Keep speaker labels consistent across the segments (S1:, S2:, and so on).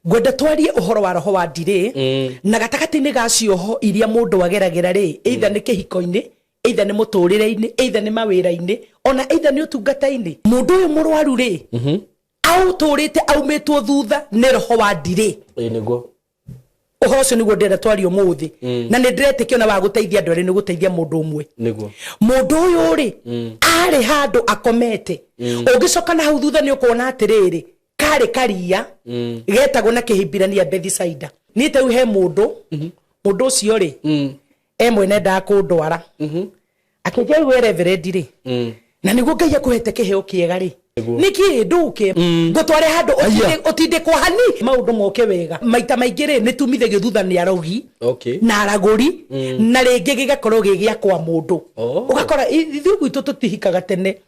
S1: gwenda twarie uhoro wa roho wa ndire na gatakati-ini gacioho iria mundu ageragera ri either ni kihiko-ini either ni muturire-ini either ni mawira-ini ona either ni utungata-ini mundu uyu murwaru ri au turite aumetwo thutha ni roho wa ndire
S2: niguo
S1: uhoro ucio niguo ndira twarie umuthi na ni ndiretikio na wa guteithia andu ari ni guteithia mundu umwe
S2: niguo
S1: mundu uyu ri ari handu akomete ungicoka na hau thutha ni ukuona atiriri kare karia getagwo na kihimbirania Bethisaida ni teu he mundu ucio ri mwene nda kundwara akijai we reverend ri na niguo Ngai akuhete kiheo kiega ri niki nduke ngutware handu utinde kwa hani maundu moke wega maita maingi ri nitumithagio thutha ni arogi na araguri na ringi gigakorwo gigia kwa mundu ugakora ithu gwitu tutihikaga tene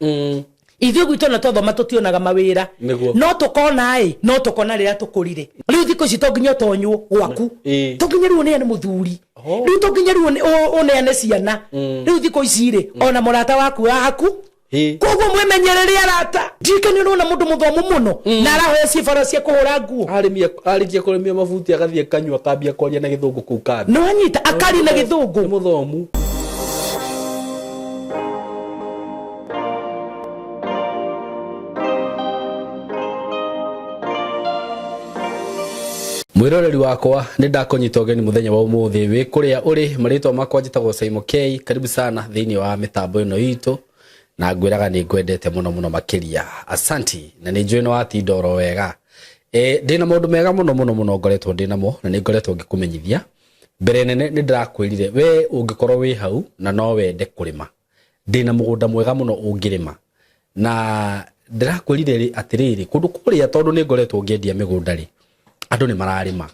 S1: ithu gwitu na tothoma tutionaga mawira no tukona no tukona rira tukurire riu thiko ici tonginya tonywo gwaku tonginya riu ne muthuri riu tonginya riu ne ciana riu thiko ici ri ona murata waku haku koguo mwemenyerere arata ndikani urona mundu muthomu muno na arahoya cibara cia kuhura nguo
S2: arikia kurimia mabuti agathie kanywa akambia kwaria na githungu kuu kandi
S1: no anyita akari na githungu
S2: muthomu mwiroreri wakwa ni ndakonyita ogeni muthenya wa umuthi wi kuria uri maritwa makwa njitagwo Simon K karibu sana thiini wa mitambo ino itu na ngwiraga ni ngwendete muno makiria asanti na ni njui no atindoro wega ndina maundu mega muno ngoretwo ndinamo na ni ngoretwo ngikumenyithia mbere nene ni ndirakwirire we ungikorwo wi hau na no wende kurima ndina mugunda mwega muno ungirima na ndirakwirire atiriri kundu kuria tondu ni ngoretwo ngiendia migunda ri andu ni mararima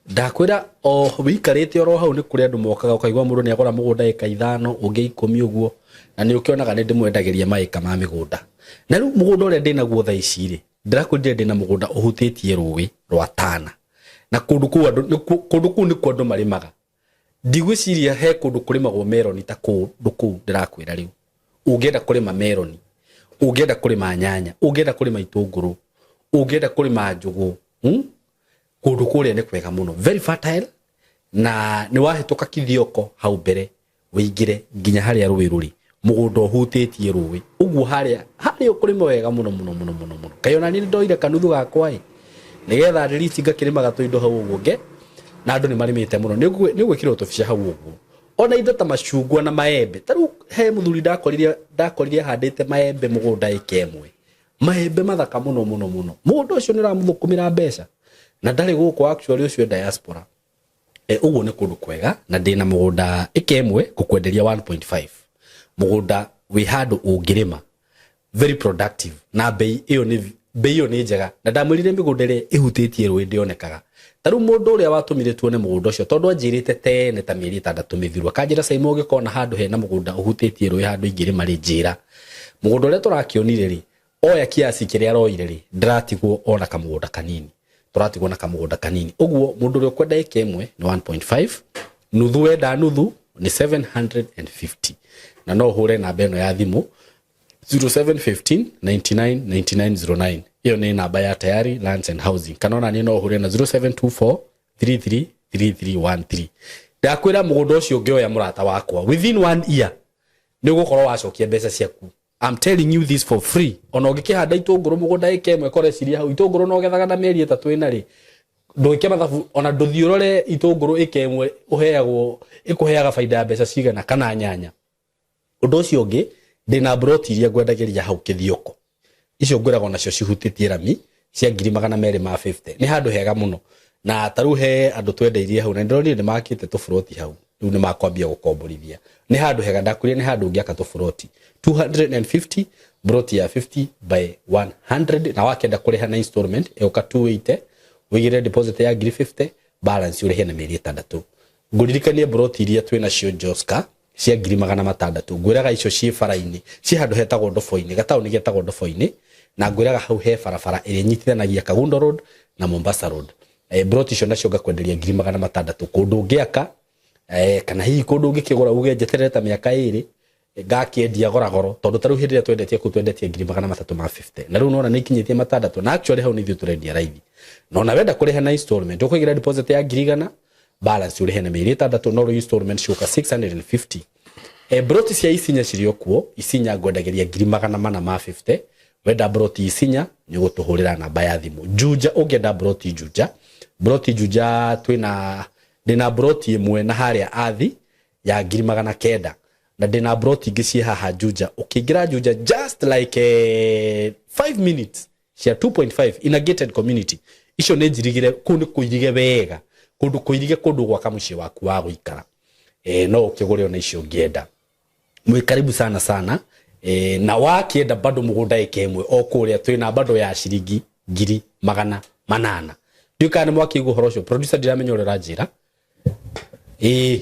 S2: ndakwira o wikarite oro hau ni kuri andu mokaga ukaigwa mundu ni agora mugunda eka 5 ungi 10 uguo na ni ukionaga ni ndimwendageria maika ma migunda na riu mugunda uria ndinaguo tha ici ri ndirakwirire ndina mugunda uhutitie ruwi rwa Tana na kundu ku ni kundu marimaga ndigwiciria he kundu kurimagwo meloni ta kundu ku ndirakwira riu ungienda kurima meloni ungienda kurima nyanya ungienda kurima itunguru ungienda kurima njugu kundu kuria ni kwega muno very fertile na ni wahituka kithioko hau mbere wingire nginya haria ruwi ruri mugunda uhutitie ruwi uguo haria ukurima wega muno kayona ni ndoire kanuthu gakwa nigetha release ngakirimaga tuindo hau uguo nge na andu ni marimite muno ni gwikira tubica hau uguo ona indo ta macungwa na maembe taru he muthuri ndakorire handite maembe mugunda ikemwe maembe mathaka muno mugunda ucio ni ramuthukumira mbeca na ndari guku actually ucio diaspora uguo ni kundu kwega na ndina mugunda ikemwe gukwenderia 1.5 mugunda wi handu ungirima very productive na bei iyo ni njega na ndamwirire migunda ri ihutitie rwi ndionekaga taru mundu uria watumire tuone mugunda ucio tondu anjirite tene ta mieri 6 mithiru akanjira Simon ugikona handu hena mugunda uhutitie rwi handu ingirima ri njira mugunda uria turakionire ri oya kiasi kiria roire ri ndiratigwo ona kamugunda kanini turatigwo na kamugunda kanini uguo mundu uria kwenda ikemwe ni 1.5 nuthu wenda nuthu ni 750 na no hure na beno ya thimu 0715 99 9909 iyo ni namba ya Tayari Lands and Housing kanona ni no hure na 0724 33 3313 ndakwira mugunda ucio ngioya murata wakwa within 1 year ni gukorwo wacokia mbeca ciaku I'm telling you this for free ona ungikihanda itunguru mugunda ikemwe kore ciria hau itunguru no gethaga na mieri 3 ina ri nduike mathabu ona nduthiurore itunguru ikemwe uheagwo ikuheaga faida ya mbeca cigana kana nyanya undu ucio ungi ndina broti iria ngwendageria hau kithioko icio ngwiraga nacio cihutitie rami cia 250 ni handu hega muno na taruhe andu twendeirie hau na ndorire ni makite tu froti hau riu ni makwambia gukomborithia ni handu hega ndakuria ni handu ngiaka tu froti 250 broti ya 50 by 100 na wakenda kuriha na installment eka 280 wigire deposit ya 50 balance urihe na mieri 6 nguririkanie broti iria twina cio Joska cia 600 ngwiraga icio ci faraini ci handu hetagwo Ndofoini gatauni getagwo Ndofoini na ngwiraga hau he farafara iri nyitithanagia Kagundo Road na Mombasa Road broti icio nacio ngakwenderia 600 kundu ngiaka kana hihi kundu ngikigura uge njeterere ta miaka 2 ngakiendia goro tondu taru hindi twendetie ku twendetie 350 na riu nona nikinyitie matandatu na actually hau nithio turendia raithi no na wenda kuriha na installment ukuigira deposit ya 100 balance urihe na miri tandatu no installment shuka 650 broti cia isinya cirio kuo isinya ngwendageria 450 wenda broti isinya ni gutuhurira namba ya thimu juja ungenda broti juja twina ndina broti imwe na haria athi ya 900 na ndina broti ngicie haha juja ukiingira juja just like 5 minutes cia 2.5 in a gated community icio ni njirigire kundu kuirige wega kundu kuirige kundu gwaka mucie waku wa guikara no ukigure ona icio ngienda mwe karibu sana na wakienda bado mugunda ikemwe o kuria twina bado ya ciringi 800 ndikane mwaki guhoro cio producer ndiramenyorera njira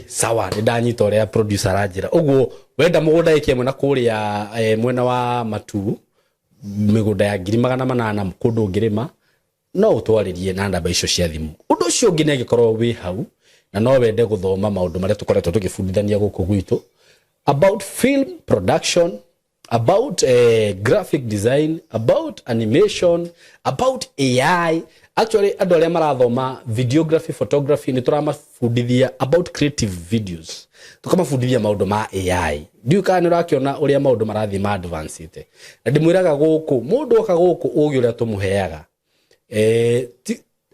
S2: sawa ndanyita uria producer ranjira uguo wenda mugunda ikemwe na kuria mwena wa matu migunda ya 800 kundu ngirima no utwaririe na namba icio cia thimu undu ucio ngi negikorwo wi hau na no wende guthoma maundu maria tukoretwo tugifundithania guku gwitu about film production, about graphic design, about animation, about AI. Actually, ando aria marathoma videography, photography ni turamafundithia about creative videos. Tukamafundithia maundu ma AI. Ndiu kana urakiona uria maundu marathi ma advanced. Na ndimwiraga guku mundu oka guku ugi uria tumuheaga.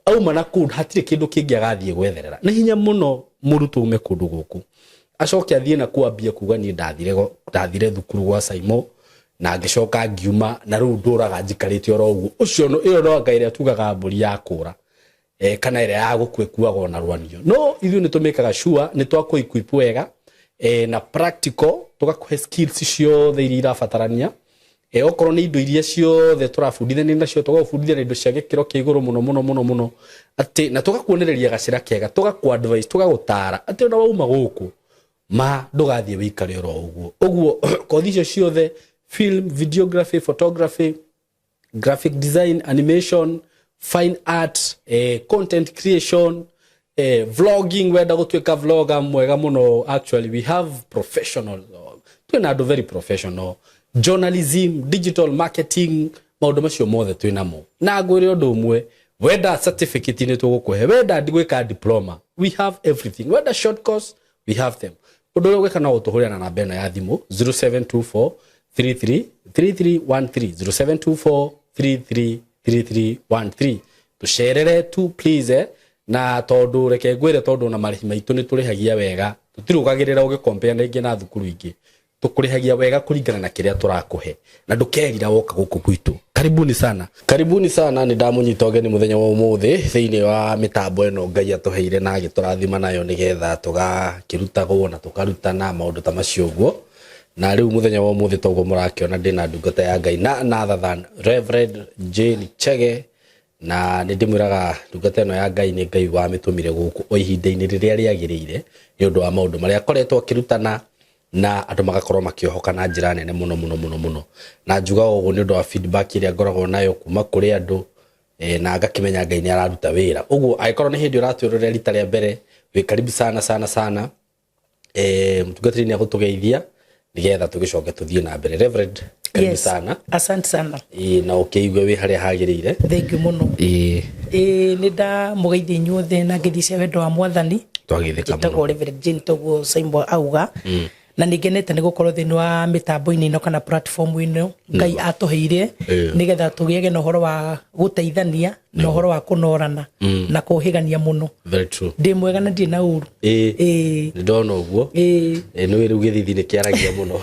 S2: Au mana kud hatire kindu kingi agathie gwetherera. Ni hinya muno murutu ume kundu guku. Acoke athie na kuambia kuga ni ndathire thukuru gwa Saimo na ngicoka ngiuma na riu nduraga njikarite oro uguo ucio no iyo no ngaire tugaga mburi ya kura kana ire ya gukwekuaga na rwanio no ithu ni tumikaga sure ni twakwa equip wega na practical tugakuhe skills cio the iria irabatarania okorwo ni indo iria cio the turafundithania nacio tugafundithia indo cia gikiro kia iguru muno ati na tugakuonereria gacira kega tugaku advice tugagutara ati ona wauma guku ma ndugathie wikare oro uguo kothi icio ciothe film, videography, photography, graphic design, animation, fine art, content creation, vlogging, whether gutwika vlogger mwega muno. Actually we have professional, twina do very professional, journalism, digital marketing, maundu macio mothe twina mo na ngwire undu umwe whether certificate ni tugukuhe whether ndigwika diploma, we have everything, whether short course, we have them. Undu uria gwika na utuhuria na namba eno ya thimu 0724 3313 0724333313 tusherere tu please na tondu reke ngwire tondu na marihi maitu ni turihagia wega tutirugagirira ugi compare na ingi na thukuru ingi tukurihagia wega kuringana na kiria turakuhe na ndukerira woka guku gwitu karibuni sana ni ndamunyita ogeni muthenya wa umuthi thiini wa mitambo eno Ngai atuheire na agiturathima nayo nigetha tugakirutagwo na tukarutana maundu ta macio guo na riu muthenya wa umuthi togo murakiona ndina ndungata ya Ngai na other than Reverend Jane Chege na ndimwiraga ndungata eno ya Ngai ni Ngai wa mitumire guku o ihinda-ini riria riagirire ni undu wa maundu maria akoretwo akirutana na andu magakorwo makiohoka na njira nene muno na njuga uguo ni undu wa feedback iria ngoragwo nayo kuma kuri andu na ngakimenya Ngai ni araruta wira uguo aikorwo ni hindi uratwirorera rita ria mbere wi karibu sana mtungatiri ni agutugeithia nigetha tugicoke tuthie na mbere. Reverend karibu sana.
S1: Asante sana.
S2: Na ukiigwe wi haria hagirire.
S1: Thank you muno. Ni nda mugeithia inyuothe na ngithicia wendo wa mwathani
S2: twagithika muno
S1: tagwo Reverend Jane togo Saimo auga na nigenete ni gukorwo thini wa mitambo-ini ino kana platform ino Ngai atuheire nigetha tugiege na uhoro wa guteithania na uhoro wa kunorana na kuhigania muno.
S2: Very true.
S1: Ndi mwega na ndi na uru
S2: ndona uguo no riu githithi ni kiaragia muno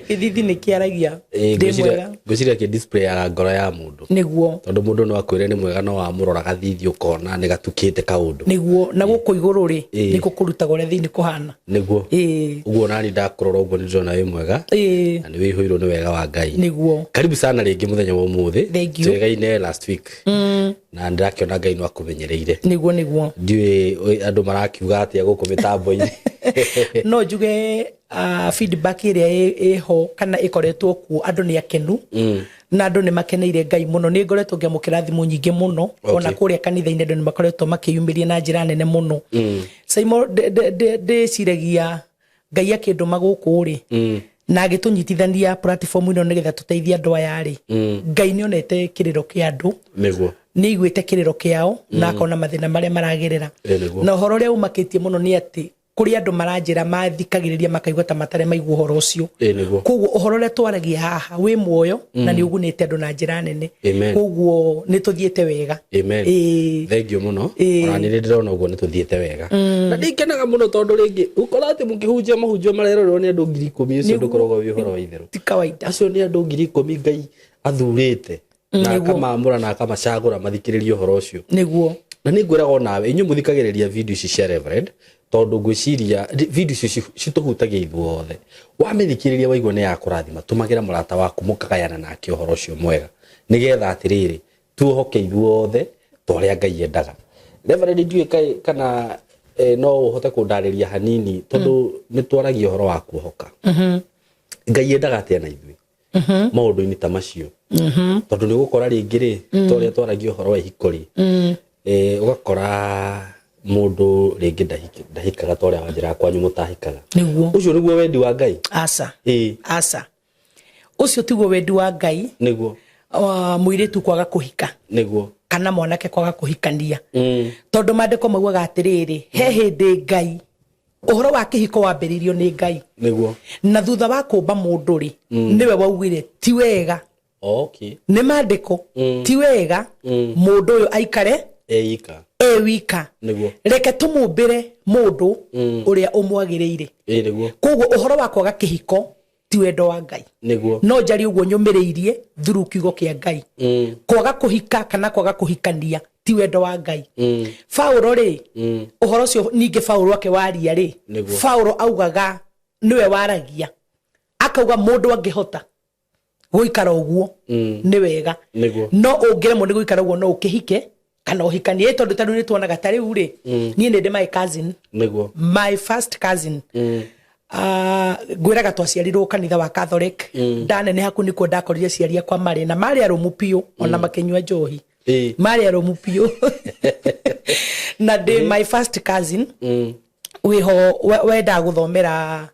S1: ithithi ni kiaragia ndi mwega
S2: ngociria ki display ya ngoro ya mundu
S1: niguo
S2: tondu mundu no akwire ni mwega no wa murora gathithi ukona ni gatukite kaundu
S1: niguo na guku iguru ri ni kukurutaga ure thini kuhana
S2: niguo uguo nani ndakurora uguo ni ndona wi mwega na ni wihuirwo ni wega wa Ngai
S1: niguo
S2: karibu sana ringi muthenya wa umuthi
S1: twegaine
S2: last week na ndakiona Ngai no akumenyereire
S1: niguo
S2: ndiwe andu marakiuga atia guku mitambo-ini
S1: no njuge feedback iria eho kana ikoretwo ku andu ni akenu na andu ni makeneire Ngai muno ni ngoretwo ngiamukira thimu nyingi muno ona kuria kanitha-ini andu ni makoretwo makiyumiria na njira nene muno Saimo de ciragia Ngai akinduma guku ri na agitunyitithania platform ino nigetha tuteithie andu aya ri Ngai nionete kiriro kia andu
S2: niguo
S1: ni igwite kiriro kiao na akona mathina maria maragerera na uhoro ria umakitie muno ni ati kuri andu maranjira mathikagiriria makaigua ta matare maigua uhoro ucio koguo uhoro ria twaragia haha wi muoyo na ni ugunite andu na njira nene koguo ni tuthiete wega
S2: thank you muno ona ni ndirona uguo ni tuthiete wega na ndikenaga muno tondu ringi ukora ati mukihunjia mahunjio marerorwo ni andu 10,000 ucio ndukoragwo wi uhoro wa itheru
S1: ti kawaida
S2: acio ni andu 10,000 Ngai athurite na akamamura na akamacagura mathikiririe uhoro ucio
S1: niguo
S2: na ni ngwiraga nawe inyu muthikagiriria video ici cia Reverend tondu ngwiciria video ici cituhutagia ithuothe wamithikiriria waigua ni yakurathima tumagira murata waku mukagayana nake uhoro ucio mwega nigetha atiriri tuohoke ithuothe toria Ngai endaga Reverend ndiwe kana no uhote kundariria hanini tondu nitwaragia uhoro wa kuohoka Ngai endaga atia na ithui maundu-ini ta macio tondu ni gukora ringi ri toria twaragia uhoro wa ihikori ugakora mundu ringi ndahikaga toria wanjira kwanyu mutahikaga ucio niguo wendi wa Ngai
S1: asa ucio tiguo wendi wa Ngai
S2: niguo
S1: muiritu kwaga kuhika
S2: niguo
S1: kana mwanake kwaga kuhikania tondu mandiko maugaga atiriri he hindi Ngai uhoro wa kihiko wambiririo ni Ngai
S2: niguo
S1: na thutha wa kumba mundu ri niwe waugire ti wega ni mandiko ti wega mundu uyu aikare wika reke tumumbire mundu uria umwagiriire koguo uhoro wa kwaga kihiko ti wendo wa Ngai no njari uguo nyumiriirie thuru kiugo kia Ngai kwaga kuhika kana kwaga kuhikania ti wendo wa Ngai Paulo ri uhoro ucio ninge Paulo wake waria ri Paulo augaga niwe waragia akauga mundu angihota guikara uguo ni wega no ungiremwo ni guikara uguo no ukihike kana uhikanie tondu tanu ni tuonaga tari uri nie ndi my cousin my first cousin gwiraga twaciarirwo kanitha wa Catholic ndanene haku nikuo ndakorire ciaria kwa mari na mari arumu piu ona makenywa njohi mari arumu piu na ndi my first cousin wiho wenda guthomera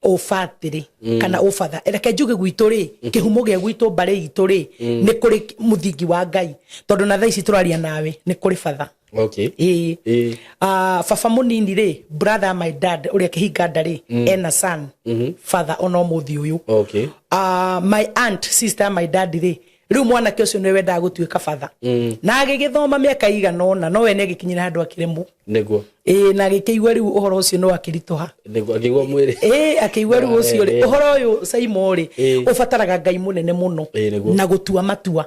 S1: ufatiri kana ufatha reke njuge gwitu ri kihumo gia gwitu bare itu ri ni kuri muthingi wa Ngai tondu na thaici turaria nawe ni kuri fatha baba munini ri brother my dad uria kihinga ndari ena son father ono muthi uyu my aunt sister my dad ri riu mwana ke ucio ni wenda gutuika father na agigithoma miaka iganona no we ne gikinyira handu akiremu niguo na agikigwa riu uhoro ucio no akiritoha
S2: niguo akigwa mwiri
S1: akigwa riu ucio ri uhoro uyu Saimo ri ufataraga Ngai munene muno na gutua matua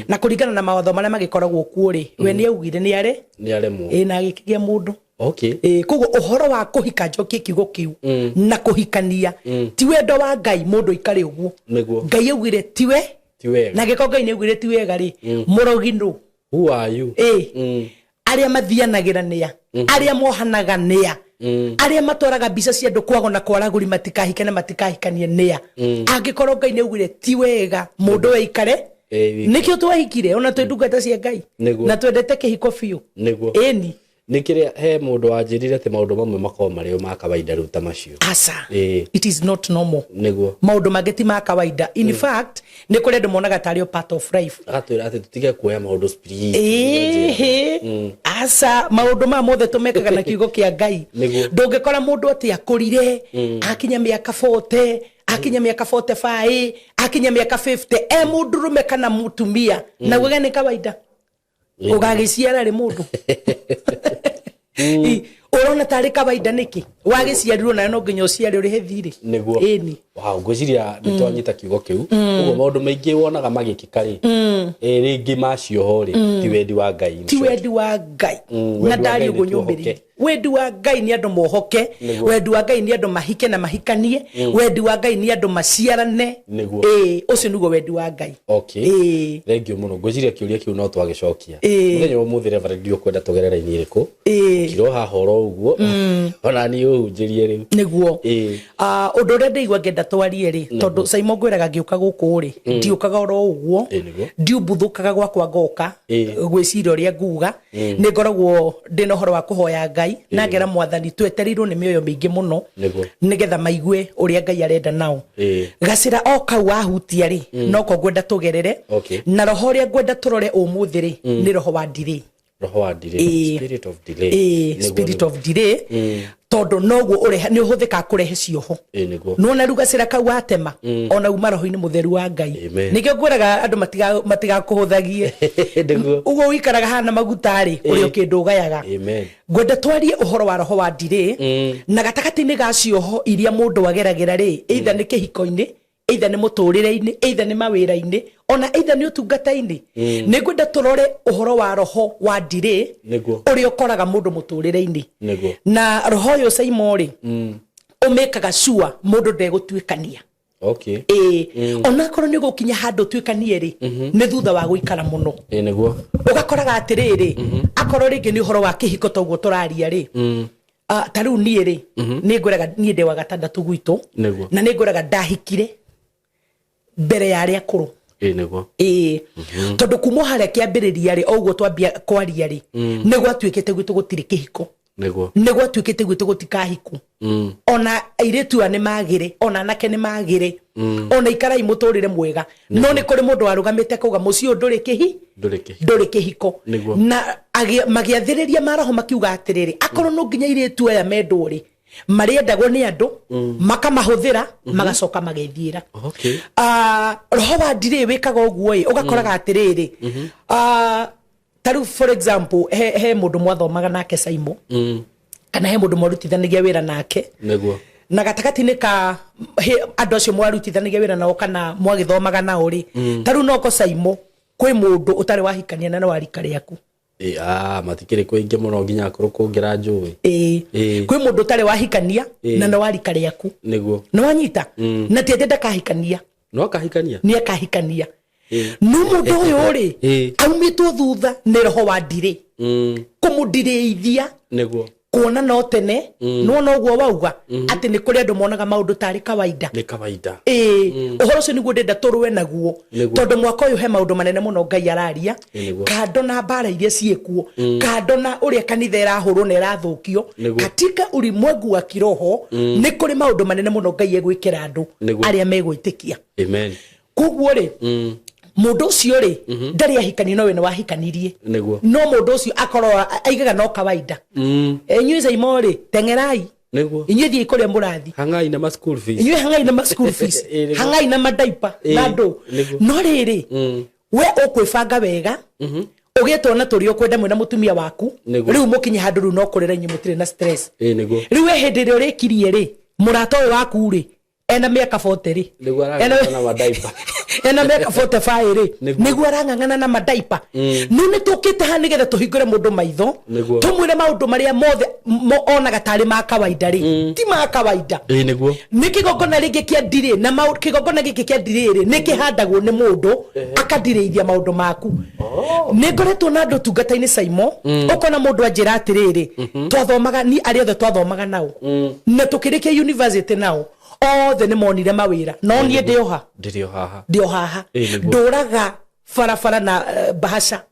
S1: na kuringana na mawatho maria magikoragwo kuo ri we ni augire ni aremwo na agikigia mundu koguo uhoro wa kuhika njoki kiugo kiu na kuhikania ti wendo wa Ngai mundu ikare uguo Ngai augire tiwe na giko Ngai ni augire ti wega ri muroginu
S2: who are you
S1: aria mathianagira nia aria mohanaga nia aria matwaraga bica cia andu kwago na kwaraguri matikahike na matikahikanie nia angikorwo Ngai ni augire ti wega mundu we ikare nikio twahikire ona twendungata cia Ngai na twendete kihiko biu eni
S2: nikiria he mundu wanjirire te maundu mamwe makao mario ma kawaida ru ta macio
S1: it is not normal
S2: niguo
S1: maundu mageti ma kawaida in fact ni kuri andu monaga tario part of life
S2: agatwira ati tutige kuoya maundu spiritual
S1: maundu ma mothe tumekaga na kiugo kia Ngai ndungikora mundu ati akurire akinya miaka 40 akinya miaka 45 akinya miaka 50 mundu rume kana mutumia na gwega ni kawaida ugagiciara ri mundu urona tari kawaida niki wagiciarirwo na no nginya uciari uri hethiri
S2: niguo ngwiciria nitwanyita kiugo kiu uguo maundu maingi wonaga magikikari ringi macio hori ti wendi wa Ngai
S1: ti wendi wa Ngai na ndari uguo nyumbiri wendi wa Ngai ni andu mohoke wendi wa Ngai ni andu mahike na mahikanie wendi wa Ngai ni andu maciarane ucio niguo wendi wa Ngai
S2: thank you muno ngwiciria kiuria kiu no twagicokia muthenya wa muthi Reverend dio kwenda tugerera ini iriku kiro ha horo uguo ona ni ru njirie riu
S1: niguo undu ria ndeigua ngenda twarie ri tondu Simon ngwiraga ngiuka guku ri ndiukaga oro uguo ndiumbuthukaga gwakwa ngoka gwiciria uria nguga ni ngoragwo ndina horo wa kuhoya Ngai na ngera mwathani twetereirwo ni mioyo mingi muno nigetha maigue uria Ngai arenda nao gacira o kau wahutia ri noko ngwenda tugerere na roho uria ngwenda turore umuthi ri ni roho wa delay spirit of delay tondu noguo ureha ni uhuthika kurehe cioho nona rugacira kau watema ona uma roho-ini mutheru wa Ngai nikio ngwiraga andu matiga kuhuthagie uguo wikaraga hana magutari uri ukindugayaga ngwenda twarie uhoro wa roho wa delay na gatakati-ini ga cioho iria mundu ageragira ri either ni kihiko-ini either ni muturire-ini either ni mawira-ini ona either ni utungata-ini ni ngwenda turore uhoro wa roho wa delay uri ukoraga mundu muturire-ini na roho yo Simon ri umekaga sure mundu ndegutwikania ona korwo ni gukinya handu twikanie ri ni thutha wa guikara muno ugakoraga atiriri akorwo ringi ni uhoro wa kihiko toguo turaria ri tariu nie ri ni ngwiraga nie ndi wa gatandatu gwitu na ni ngwiraga ndahikire mbere ya aria akuru tondu kuma haria kiambiriria ri oguo twambia kwaria ri ni gwatwikite gwitu gutiri kihiko ni gwatwikite gwitu gutikahiku ona airetu ani magire ona anake ni magire ona ikarai muturire mwega no ni kuri mundu warugamite kuga mucio nduri kihiko na magiathiriria maroho makiuga atiriri akorwo no nginya airetu aya menduri mariendagwo ni andu makamahuthira magacoka magethiira roho wa delay wikaga uguo ugakoraga atiriri taru for example he mundu mwathomaga nake Simon kana he mundu mwarutithanagia wira nake na gatakati-ini ka andu acio mwarutithanagia wira nao kana mwagithomaga nao ri taru noko Simon kwi mundu utari wahikania na warika riaku
S2: matikire kuingi muno nginya akorwo kungira njui
S1: kwi mundu utari wahikania na no warika riaku
S2: niguo
S1: no wanyita na tiende ndakahikania
S2: no akahikania
S1: ni akahikania no mundu uyu ri aumitwo thutha ni roho wa delay kumudireithia
S2: niguo
S1: kuona no tene no noguo wauga ati ni kuri andu monaga maundu tari kawaida uhoro ucio niguo ndenda turwe naguo tondu mwaka uyu he maundu manene muno Ngai araria kando na mbara iria ciekuo kando na uria kanitha irahurwo na irathukio katika ulimwengu wa kiroho ni kuri maundu manene muno Ngai egwikira andu aria megwitikia koguo ri mundu ucio ri ndari ahikani no we ni wahikanirie no mundu ucio akorwo aigaga no kawaida enyuiza Simon tengerai inyuĩ thiĩ kũrĩa mũrathi
S2: hangai na ma school fees
S1: inyuĩ hangai na ma school fees hangai na madaipa na ndũ no rĩrĩ we ũkwĩbanga wega ũgĩtwo na tũrĩ ũkwenda mwĩna mũtumia waku rĩu mũkinye handũ rĩu no kũrĩra inyuĩ mũtirĩ na stress rĩu we hĩndĩ ĩrĩa ũrĩkirie rĩ mũrata ũyũ waku rĩ ena mĩaka 40 rĩ
S2: na madaipa
S1: ena mĩaka 45 rĩ nĩguo arang'ang'ana na madaipa no nĩ tũkĩte ha nĩgetha tũhingũre mũndũ maitho tũmwĩre maũndũ marĩa mothe onaga tarĩ ma kawaida rĩ ti ma kawaida
S2: nĩguo
S1: nĩ kĩgongona rĩngĩ kĩa ndirĩ na kĩgongona gĩkĩ kĩa ndirĩ rĩ nĩ kĩhandagwo nĩ mũndũ akadirĩithia maũndũ maku nĩ ngoretwo na andũ tungata-inĩ Simon ũkona mũndũ anjĩra atĩrĩrĩ twathomaga ni arĩa othe twathomaga nao na tũkĩrĩkia university nao othe nĩ monire mawĩra no niĩ ndĩo haha ndũraga barabara na bahasha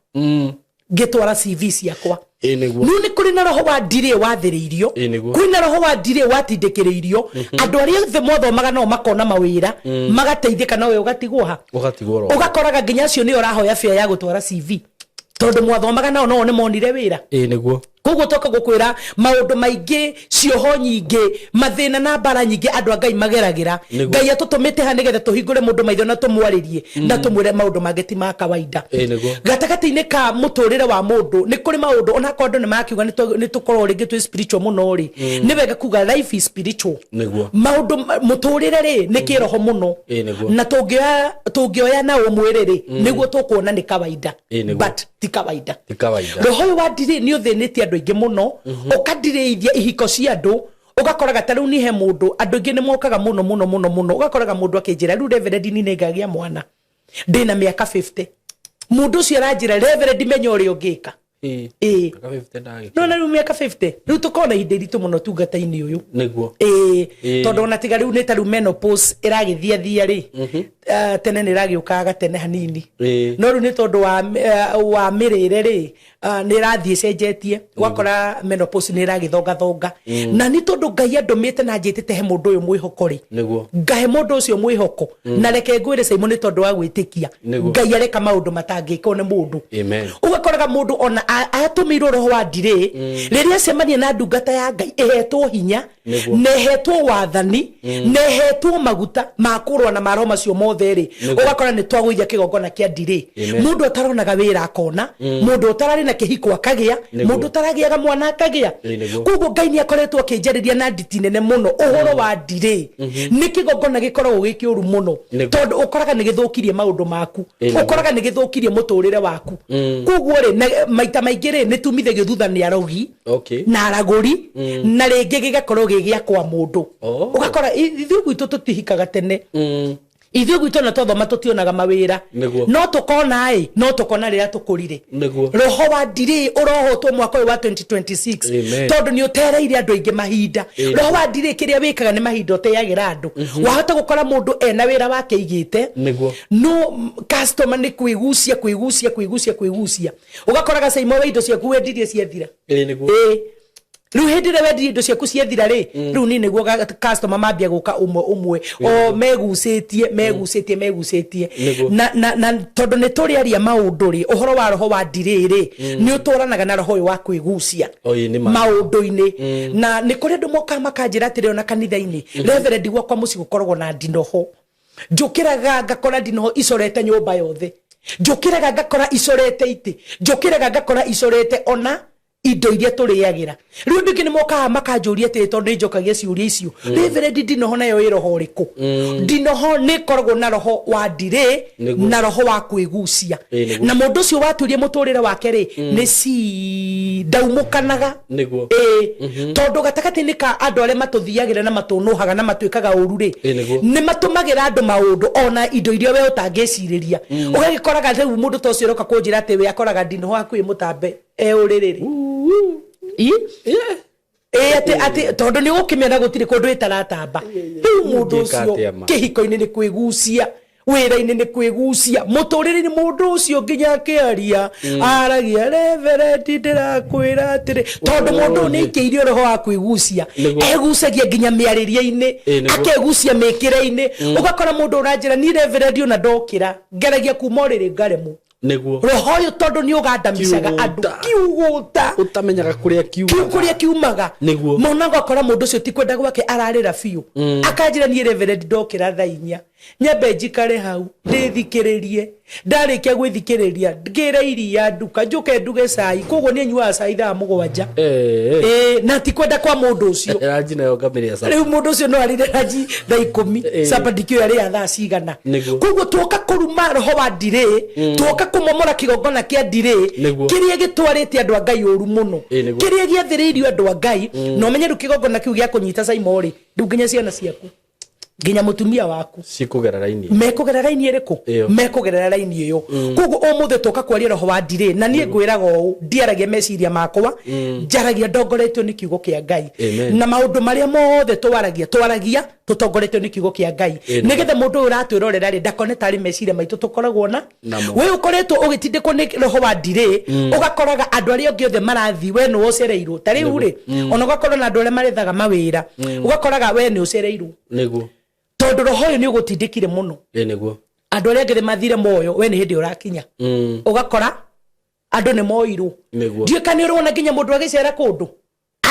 S1: ngĩtwara CV ciakwa no nĩ kũrĩ na roho wa ndirĩ wathĩrĩirio kwĩna roho wa ndirĩ watindĩkĩrĩirio andũ arĩa othe mothomaga nao makona mawĩra magateithĩka nawe ũgatigwo ha ũgakoraga nginya acio nĩ ũrahoya fare ya gũtwara CV tondu mwathomaga nao no nĩ monire wĩra
S2: nĩguo
S1: koguo toka gukwira maundu maingi cioho nyingi mathina na mbara nyingi andu Ngai mageragira Ngai atutumite ha nigetha tuhingure mundu maitho na tumwaririe na tumwire maundu mangeti ma kawaida gatakati-ini ka muturire wa mundu ni kuri maundu ona kondo ni makiuga ni tukorwo ringi twi spiritual muno ri ni wega kuga life is spiritual maundu muturire ri ni kiroho muno na tungioya na umwire ri niguo tukuona ni kawaida but ti kawaida roho wa ndiri ni uthinitie andu aingi muno ukadirĩithia ihiko cia andu ugakoraga ta riu ni he mundu andu aingi ni mokaga muno ugakoraga mundu akinjira riu reverend ni ngagia mwana ndina miaka 50 mundu ucio aranjira reverend menya uri ungika no na miaka 50 riu tukona inde ritu muno tungata-ini uyu
S2: niguo
S1: tondu ona tiga riu ni ta riu menopause iragithia ri tene ni ragiukaga tene hanini no riu ni tondu wa mirire ri ni rathie cenjetie wakora menopause ni ragithonga thonga na ni tondu Ngai andumite na njitite he mundu uyu mwihoko ri ngahe mundu ucio mwihoko na reke ngwire Simon ni tondu wa gwitikia Ngai areka maundu matangiko ne mundu ugakoraga mundu ona atumirwo roho wa ndire riria cemania na ndungata ya Ngai ehetwo hinya nehetwo wathani nehetwo maguta makurwa na maroho macio mothe ri ugakora ni twagũithia kigongona kia ndire mundu ataronaga wira akona mundu utarari na kihiko akagia mundu utaragiaga mwana akagia koguo Ngai ni akoretwo akinjariria na nditi nene muno uhoro wa ndire ni kigongona gikoragwo gikiuru muno tondu ukoraga ni githukirie maundu maku ukoraga ni githukirie muturire waku koguo ri maita maingi ri ni tumithagio thutha ni arogi na araguri na ringi gigakorwo gigia kwa mundu ugakora ithuĩ gwitũ tutihikaga tene ithuĩ gwitũ na tothoma tutionaga mawira no tukona no tukona rĩrĩa tukurire roho wa ndire urohotwo mwaka wa 2026 tondu ni utereire andu aingi mahinda roho wa ndire kiria wikaga ni mahinda uteyagira andu wahota gukora mundu ena wira wake igite no customer ni kwigucia ugakoraga Simon indo ciaku wendirie ciathira riu hindi ria wendirie indo ciaku ciathira ri riu ni niguo customer mambia guka umwe o megucitie na tondu ni turiaria maundu ri uhoro wa roho wa ndire ri ni uturanaga na roho wa kwigucia maundu-ini na ni kuri andu moka makanjira atiri ona kanitha-ini reverend gwakwa muci gukoragwo na ndinoho njukiraga ngakora ndinoho icorete nyumba yothe njukiraga ngakora icorete iti njukiraga ngakora icorete ona indo iria turiagira riu ndingi ni moka makanjuria ati tondu njokagia ciuria icio reverend ndinoho nayo iroho riku ndinoho ni koragwo na roho wa ndire na roho wa kwigucia na mundu ucio waturia muturire wake ri ni si ndaumukanaga tondu gatagati-ini ka andu aria matuthiagira na matunuhaga na matuikaga uru ri ni matumagira andu maundu ona indo iria we utangiciriria ugagikoraga riu mundu ta ucio roka kunjira ati we akoraga ndinoho akui mutambe uririri ati tondu ni gukimena gutiri kundu itaratamba riu mundu ucio kihiko-ini ni kwigucia wira-ini ni kwigucia muturire-ini mundu ucio nginya akiaria aragia reverend ndirakwira atiri tondu mundu ni ikeirio roho wa kwigucia egucagia nginya miariria-ini akegucia mikire-ini ugakora mundu uranjira ni reverend ona ndokira ngeragia kuma uriri ngaremu roho uyu tondu ni ugandamicaga andu kiuguta
S2: utamenyaga kuria
S1: kiumaga mona gakora mundu ucio ti kwenda gwake ararira biu akanjira ni reverend ndokira thaa 4 nyambe njikare hau ndithikiririe ndarikia gwithikiriria ngira iria nduka njuke nduge cai koguo ni nyua cai thaa 7 na ti kwenda kwa mundu ucio
S2: raji nayo ngamiria sasa
S1: riu mundu ucio no arire raji thaa 10 sabadikio ari thaa cigana koguo tuoka kuruma roho wa ndire tuoka kumomora kigongona kia ndire kiria gitwarite andu a Ngai uru muno kiria giathiriirio andu a Ngai no menye ru kigongona kiu gia kunyita Simon ri ndu nginya ciana ciaku nginya mutumia waku
S2: cikugerera ini
S1: mekugerera ini iriku mekugerera ini iyo koguo umuthe toka kwaria roho wa ndire na nie ngwiraga uu ndiaragia meciria makwa njaragia ndongoretio ni kiugo kia Ngai na maundu maria mothe twaragia tutongoretio ni kiugo kia Ngai nigetha mundu uratwirorera ri ndakone tari meciria maitu tukoragwo na we ukoretwo ugitindikwo ni roho wa ndire ugakoraga andu aria onge othe marathi we no ucereirwo tari uri ona ugakorwo na andu aria marethaga mawira ugakoraga we ni ucereirwo niguo tondu roho uyu ni ugutindikire muno niguo andu aria ngere mathire moyo we ni hindi urakinya ugakora andu ni moirwo ndieka ni urona nginya mundu agicera kundu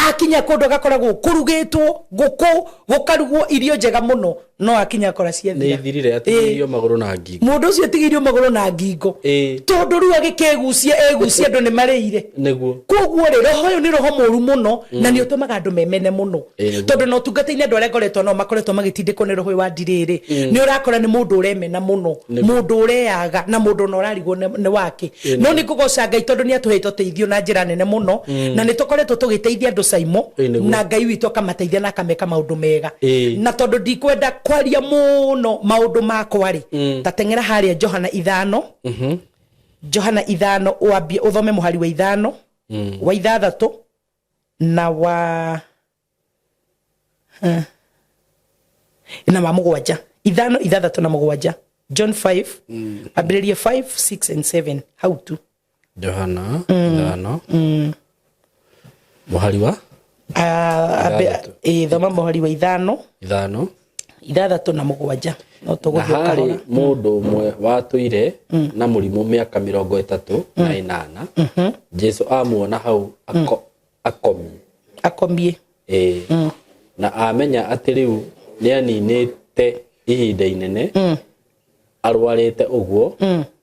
S1: akinya kundu agakoragwo kurugitwo guku gukarugwo irio njega muno no akinya kora ciathira
S2: ni thirire atigirio maguru na ngingo
S1: mundu ucio atigirio maguru na ngingo tondu riu agikegucia egucia andu ni marĩire niguo koguo ri roho uyu ni roho mũru muno na ni utumaga andu memene muno tondu no tungata-ini andu aria ngoretwo no makoretwo magitindikwo ni roho wa ndiriri ni urakora ni mundu uremena muno mundu ureaga na mundu no urarigwo ni wake no ni kugoca Ngai tondu ni atuheite uteithio na njira nene muno na ni tukoretwo tugiteithia andu Simon na Ngai witu akamateithia na akameka maundu mega na tondu ndikwenda kwaria muno maundu makwa ri tatengera haria Johana 5 Johana 5 wambie uthome muhari wa 5 wa 6 na wa na wa 7 5 6 na 7 John 5 abiriria 5 6 and 7 how to
S2: Johana 5 muhari wa
S1: thoma muhari wa 5 6 na 7 no tuguthio
S2: kahora mundu umwe watuire na murimu miaka 38 Jesu amuona hau akomie na amenya ati riu ni aninite ihinda inene arwarite uguo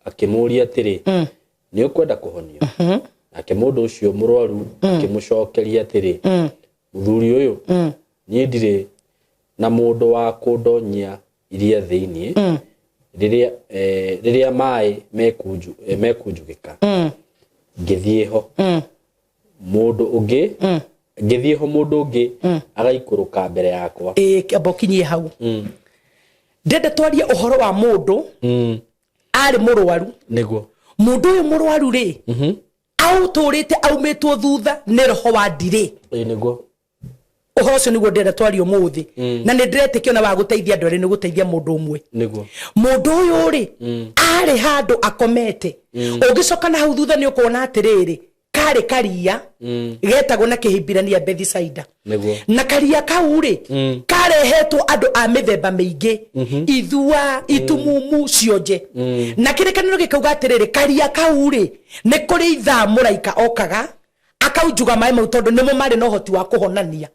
S2: akimuria atiri ni ukwenda kuhonio nake mundu ucio murwaru akimucokeria atiri muthuri uyu ni ndire na mundu wa kundonyia iria thiini riria mai mekunjugika ngithie ho mundu ungi ngithie ho mundu ungi agaikuruka mbere yakwa
S1: abokinyie hau ndenda twaria uhoro wa mundu ari murwaru
S2: niguo
S1: mundu uyu murwaru ri auturite aumetwo thutha ni roho wa ndire
S2: niguo
S1: uhoro cio niguo ndenda twaria umuthi na ni ndiretikio na wa guteithia andu ari ni guteithia mundu umwe
S2: niguo
S1: mundu uyu ri ari handu akomete ugicoka na hau thutha ni ukuona atiriri kari karia getagwo na kihimbirania Bethisaida na karia kau ri karehetwo andu a mithemba mingi ithua itumumu cionje na kirikaniro gikauga atiriri karia kau ri ni kuri itha muraika okaga akaujuga mai mau tondu nimo mari no hoti wa kuhonania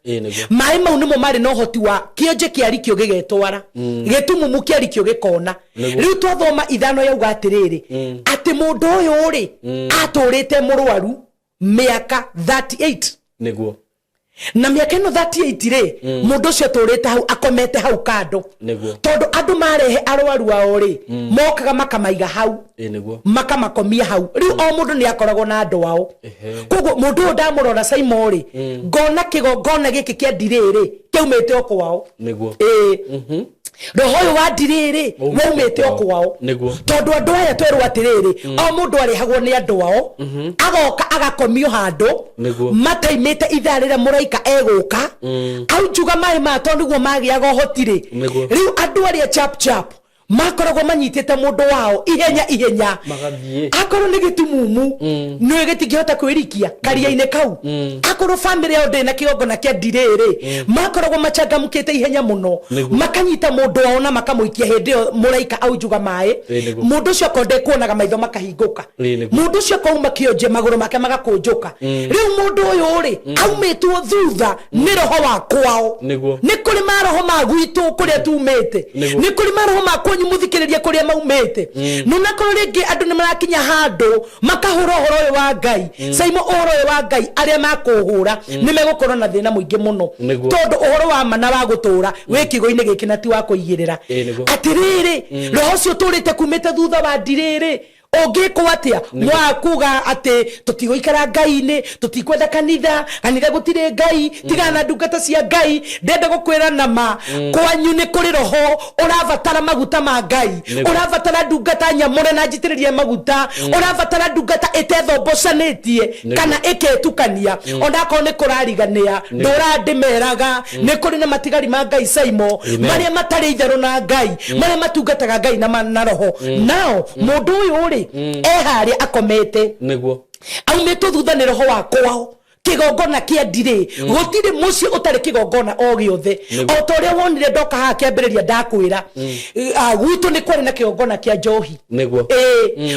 S1: mai mau nimo mari no hoti wa kionje kiarikio gigetwara gitumumu kiarikio gikona riu twathoma ithano yauga atiriri ati mundu uyu ri aturite murwaru miaka 38
S2: niguo
S1: na miaka ino 38 ri mundu ucio aturite hau akomete hau kando tondu andu marehe arwaru ao ri mokaga makamaiga hau makamakomia hau riu o mundu ni akoragwo na andu ao koguo mundu ndamurora Simon ri ngona kigongona giki kia ndiriri kiumete oko wao roho uyu wa ndiriri waumete oko wao tondu andu aya twerwo atiriri o mundu arihagwo ni andu wao agoka agakomio handu mataimite ithaa riria muraika eguka aujuga mai ma tondu guo magiaga hotire riu andu aria chap makoragwo manyitite mundu wao ihenya akorwo ni gitumumu no gitingihota kwirikia karia-ine kau akorwo family yao ndina kigongona kia ndiriri makoragwo machangamukite ihenya muno makanyita mundu wao na makamuikia hindi muraika aujuga mai mundu ucio konde kuonaga maitho makahinguka mundu ucio kauma kionje maguru make magakunjuka riu mundu uyu ri aumetwo thutha ni roho wa kwao ni kuri maroho magwitu kuria tumete ni kuri maroho makwo muthikiriria kuria maumete nuna korwo ringi andu ni marakinya handu makahura uhoro uyu wa Ngai Simon uhoro uyu wa Ngai aria makuhura ni megukorwo na thina muingi muno tondu uhoro wa mana wa gutura wikigo-ini giki na ti wa kuigirira atiriri roho cio turite kumite thutha wa ndiriri ogiko atia mwakuga ati tutigoikara Ngai-ini tutikwenda kanitha gutire Ngai tigana ndungata cia Ngai ndenda gukwira nama kwanyu ni kuri roho uravatara maguta ma Ngai uravatara ndungata nyamure na njitiririe maguta uravatara ndungata itethombocanetie kana iketukania onako ni kurarigania ndurandimeraga ni kuri na matigari ma Ngai Simon maria matari itharu na Ngai maria matungataga Ngai na roho nao mundu uyu ri ehari akomete
S2: niguo
S1: aumetwo thutha ni roho wa kwao kigongona kia ndire gutire muci utari kigongona o giothe o toria wonire ndoka ha kiambiriria ndakwira gwitu ni kwari na kigongona kia njohi
S2: niguo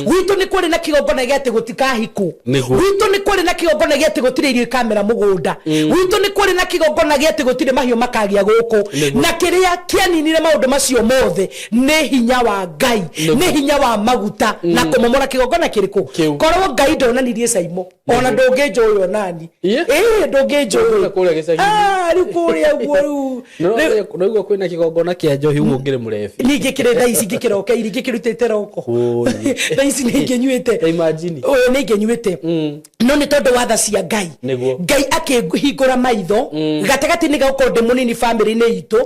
S1: gwitu ni kwari na kigongona gia ati gutikahiku gwitu ni kwari na kigongona gia ati gutire irio kamera mugunda gwitu ni kwari na kigongona gia ati gutire mahiu makagia guku na kiria kianinire maundu macio mothe ni hinya wa Ngai ni hinya wa maguta na kumomora kigongona kiriku korwo Ngai ndonanirie Simon ona ndungi njoyo nani ndũngĩnjũĩ rĩu kũrĩa guo rĩu
S2: no kwĩna kĩgongona kĩa njohi ũngĩrĩ mũrebi
S1: ningĩ kĩrĩ thaa ici ngĩkĩroka iri ngĩkĩrutĩte roko thaa ici nĩ ingĩnyuĩte
S2: imagine
S1: nĩ ingĩnyuĩte no nĩ tondũ wa tha cia Ngai Ngai akĩhingũra maitho gatagatĩ-inĩ ga gũkorwo ndĩ mũnini bamĩrĩ-inĩ itũ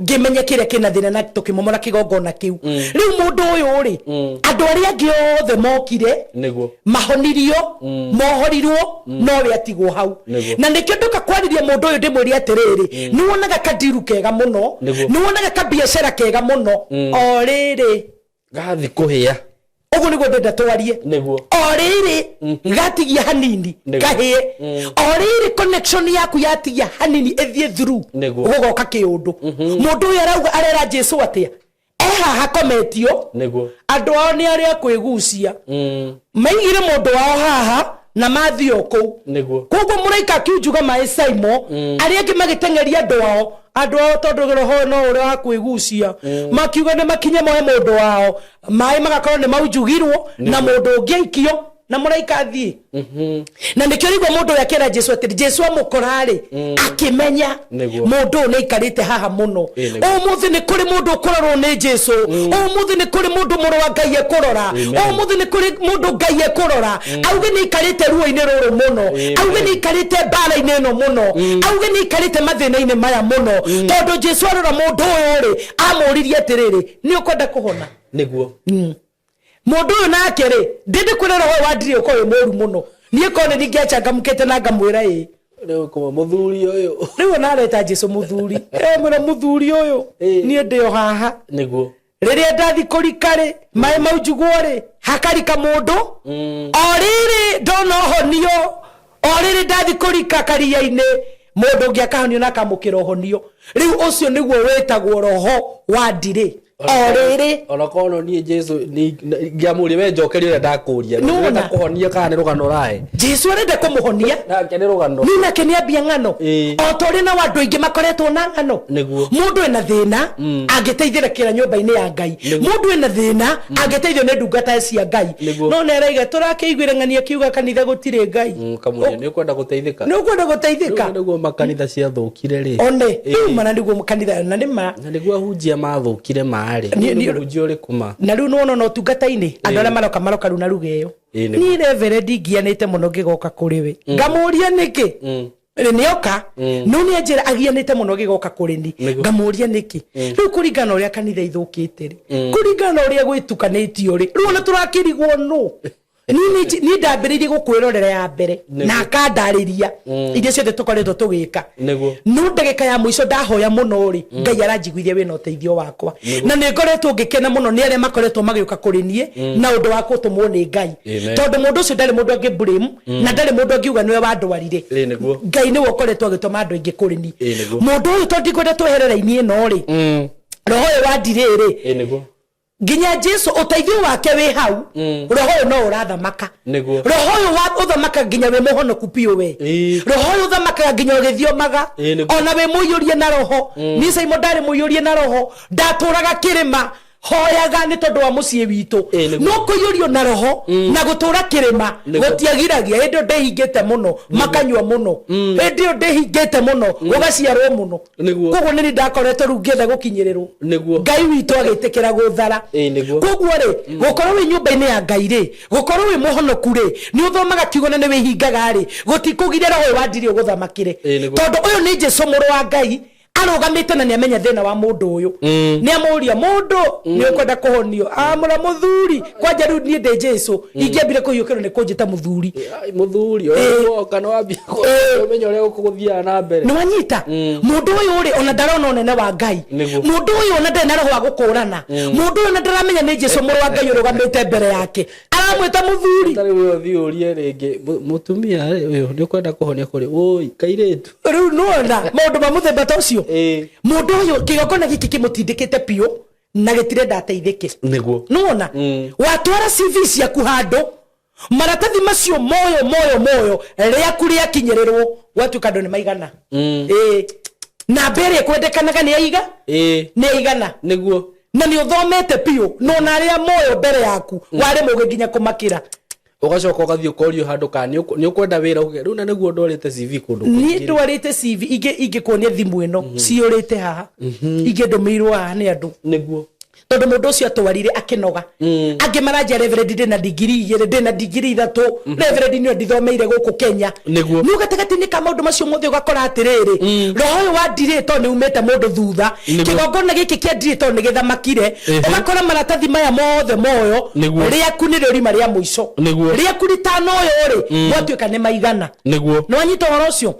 S1: ngĩmenya kĩrĩa kĩna thĩna na tũkĩmomora kĩgongona kĩu rĩu mũndũ ũyũ rĩ andũ arĩa angĩ othe mokire mahonirio mohorirwo nowe atigwo hau na nĩkĩo ndoka kwarĩria mũndũ ũyũ ndĩmwĩrie atĩrĩrĩ nĩ wonaga kandiru kega mũno nĩ wonaga kabiacara kega mũno o rĩrĩ
S2: gathi kũhĩa
S1: ũguo nĩguo ndenda twarie o rĩrĩ gatigia hanini kahĩe o rĩrĩ connection yaku yatigia hanini ĩthiĩ through ũgoka kĩũndũ mũndũ ũyũ arauga arera Jesũ atĩa haha kometio andũ ao nĩ arĩa kwĩgucia maigire mũndũ wao haha na mathio kũu koguo mũraika akiujuga maĩ Simon arĩa angĩ magĩteng'eria andũ ao tondũ roho no ũrĩa wa kwĩgucia makiuga nĩ makinye moe mũndũ wao maĩ magakorwo nĩ maujugirwo na mũndũ ũngĩ aikio na mũraika athiĩ na nĩkĩo rĩgwo mũndũ ũrĩa akĩra Jesũ atĩ Jesũ amũkorarĩ akĩmenya mũndũ ũyũ nĩ aikarĩte haha mũno ũmũthĩ nĩ kũrĩ mũndũ ũkũrorwo nĩ Jesũ ũmũthĩ nĩ kũrĩ mũndũ mũrũ wa Ngai ekũrora ũmũthĩ nĩ kũrĩ mũndũ Ngai ekũrora auge nĩ aikarĩte ruo-inĩ rũrũ mũno auge nĩ aikarĩte mbara-inĩ ĩno mũno auge nĩ aikarĩte mathĩna-inĩ maya mũno tondũ Jesũ arora mũndũ ũyũ rĩ amũririe atĩrĩrĩ nĩ ũkwenda kũhona
S2: nĩguo
S1: mũndũ ũyũ nake rĩ ndĩndĩ kwĩra roho wa ndiri ũkorwo mũru mũno niĩ kone ningĩachangamũkĩte na ngamwĩra
S2: rĩu kuma mũthuri ũyũ
S1: rĩu ona areta Jesũ mũthuri mwĩra mũthuri ũyũ niĩ ndĩo haha
S2: nĩguo
S1: rĩrĩa ndathi kũrika rĩ maĩ maujugwo rĩ hakarika mũndũ o rĩrĩ ndona ũhonio o rĩrĩ ndathi kũrika karia-inĩ mũndũ ũngĩ akahonio na akamũkĩra ũhonio rĩu ũcio nĩguo wĩtagwo roho wa ndiri o rĩrĩ
S2: ona kono niĩ Jesũ ngĩamũria we njokerie ũrĩa ndakũria nĩwenda kũhonia kana nĩ rũgano rae
S1: Jesũ arenda kũmũhonia
S2: nake nĩ rũgano
S1: nĩ nake nĩ ambia ng'ano o ta ũrĩ na andũ aingĩ makoretwo na ng'ano mũndũ ena thĩna angĩteithĩrĩkĩra nyũmba-inĩ ya Ngai mũndũ ena thĩna angĩteithio nĩ ndungata cia Ngai no nĩ araiga tũrakĩiguĩra ng'ania kiuga kanitha gũtirĩ Ngai
S2: kamũria nĩ ũkwenda gũteithĩka nĩguo makanitha ciathũkire rĩ
S1: one rĩu mana nĩguo kanitha na
S2: nĩguo ahunjia mathũkire
S1: na rĩu nĩwona no tungata-inĩ andũ arĩa maroka rĩu na ruga ĩyo niĩ reverend ngianĩte mũno ngĩgoka kũrĩ we ngamũria nĩkĩ nĩoka no nĩ anjĩra agianĩte mũno gĩgoka kũrĩ ni ngamũria nĩkĩ rĩu kũringana ũrĩa kanitha ithũkĩte rĩ kũringana ũrĩa gwĩtukanĩtio rĩ rĩu ona tũrakĩrigwo nũ niĩ ndambĩrĩirie gũkwĩrorera ya mbere na akandarĩria iria ciothe tũkoretwo tũgĩka no ndagĩka ya mũico ndahoya mũno rĩ Ngai aranjiguithia wĩna ũteithio wakwa na nĩ ngoretwo ngĩkena mũno nĩ arĩa makoretwo magĩũka kũrĩ niĩ na ũndũ wa gũtũmwo nĩ Ngai tondũ mũndũ ũcio ndarĩ mũndũ angĩ blame na ndarĩ mũndũ angiuga nĩwe wandwarire Ngai nĩwe ũkoretwo agĩtũma andũ aingĩ kũrĩ niĩ mũndũ ũyũ tondũ ndikwenda tweherera-inĩ ĩno rĩ roho ũyũ wa ndirĩ nginya Jesũ ũteithio wake wĩ hau roho ũyũ no ũrathamaka roho ũyũ wa ũthamaka nginya wĩ mũhonoku biũ we roho ũyũ ũthamakaga nginya ũgĩthiomaga ona wĩ mũiyũrie na roho niĩ Simon ndarĩ mũiyũrie na roho ndatũraga kĩrĩma hoyaga nĩ tondũ wa mũciĩ witũ no kũiyũrio na roho na gũtũra kĩrĩma gũtiagiragia hĩndĩ ndĩhingĩte mũno makanyua mũno hĩndĩ ndĩhingĩte mũno ũgaciarwo mũno koguo nĩ ndakoretwo rĩu ngĩenda gũkinyĩrĩrwo Ngai witũ agĩtĩkĩra gũthara koguo rĩ gũkorwo wĩ nyũmba-inĩ ya Ngai rĩ gũkorwo wĩ mũhonoku rĩ nĩ ũthomaga kiugo na nĩ wĩhingaga rĩ gũtikũgire roho wa ndiri ũgũthamakĩre tondũ ũyũ nĩ Jesũ mũrũ wa Ngai arogamite na niamenya thina wa mundu uyu ni amuria mundu ni ukwenda kuhonio amura muthuri kwanja riu ni ndi Jesũ ingiambire kuhiukirwo ni kunjita muthuri
S2: muthuri kana wambia umenya uria ukuguthia na mbere
S1: ni wanyita mundu uyu ri ona ndarona onene wa Ngai mundu uyu ona ndena roho wa gukurana mundu uyu ndaramenya ni Jesũ mũrũ wa Ngai urugamite mbere yake aramwita muthuri
S2: tari we thiurie ringi mutumia uyu ni ukwenda kuhonia kuri oi kairetu
S1: riu nona maundu ma muthemba ta ucio mundu uyu kigokona giki kimutindikite piu na gitire ndateithike
S2: niguo
S1: nona watwara CV ciaku handu maratathi macio moyo ria kuria kinyerirwo watuka ndo ni maigana na mbere kwendekanaga ni aiga ni aigana
S2: niguo
S1: na ni uthomete piu nona ria moyo mbere yaku wari muge nginya kumakira
S2: ugacoka ugathii ukorio handu ka ni ukwenda wira uge riu na niguo ndwarite CV kundu
S1: ni ndwarite CV inge kuonia thimu ino ciurite haha inge ndumirwo haha ni andu
S2: niguo
S1: tondu mundu ucio atwarire akinoga ange maranja reverend ndina degree igire ndina degree 3 reverend ni ndithomeire guku Kenya
S2: ni
S1: ugategati ni ka maundu macio mothe ugakora atiriri roho uyu wa direto ni umete mundu thutha kigongona giki kia direto ni githamakire ugakora maratathi maya mothe moyo riaku ni ruri maria muico riaku ritano uyu ri gwatuika ni maigana no anyito horo ucio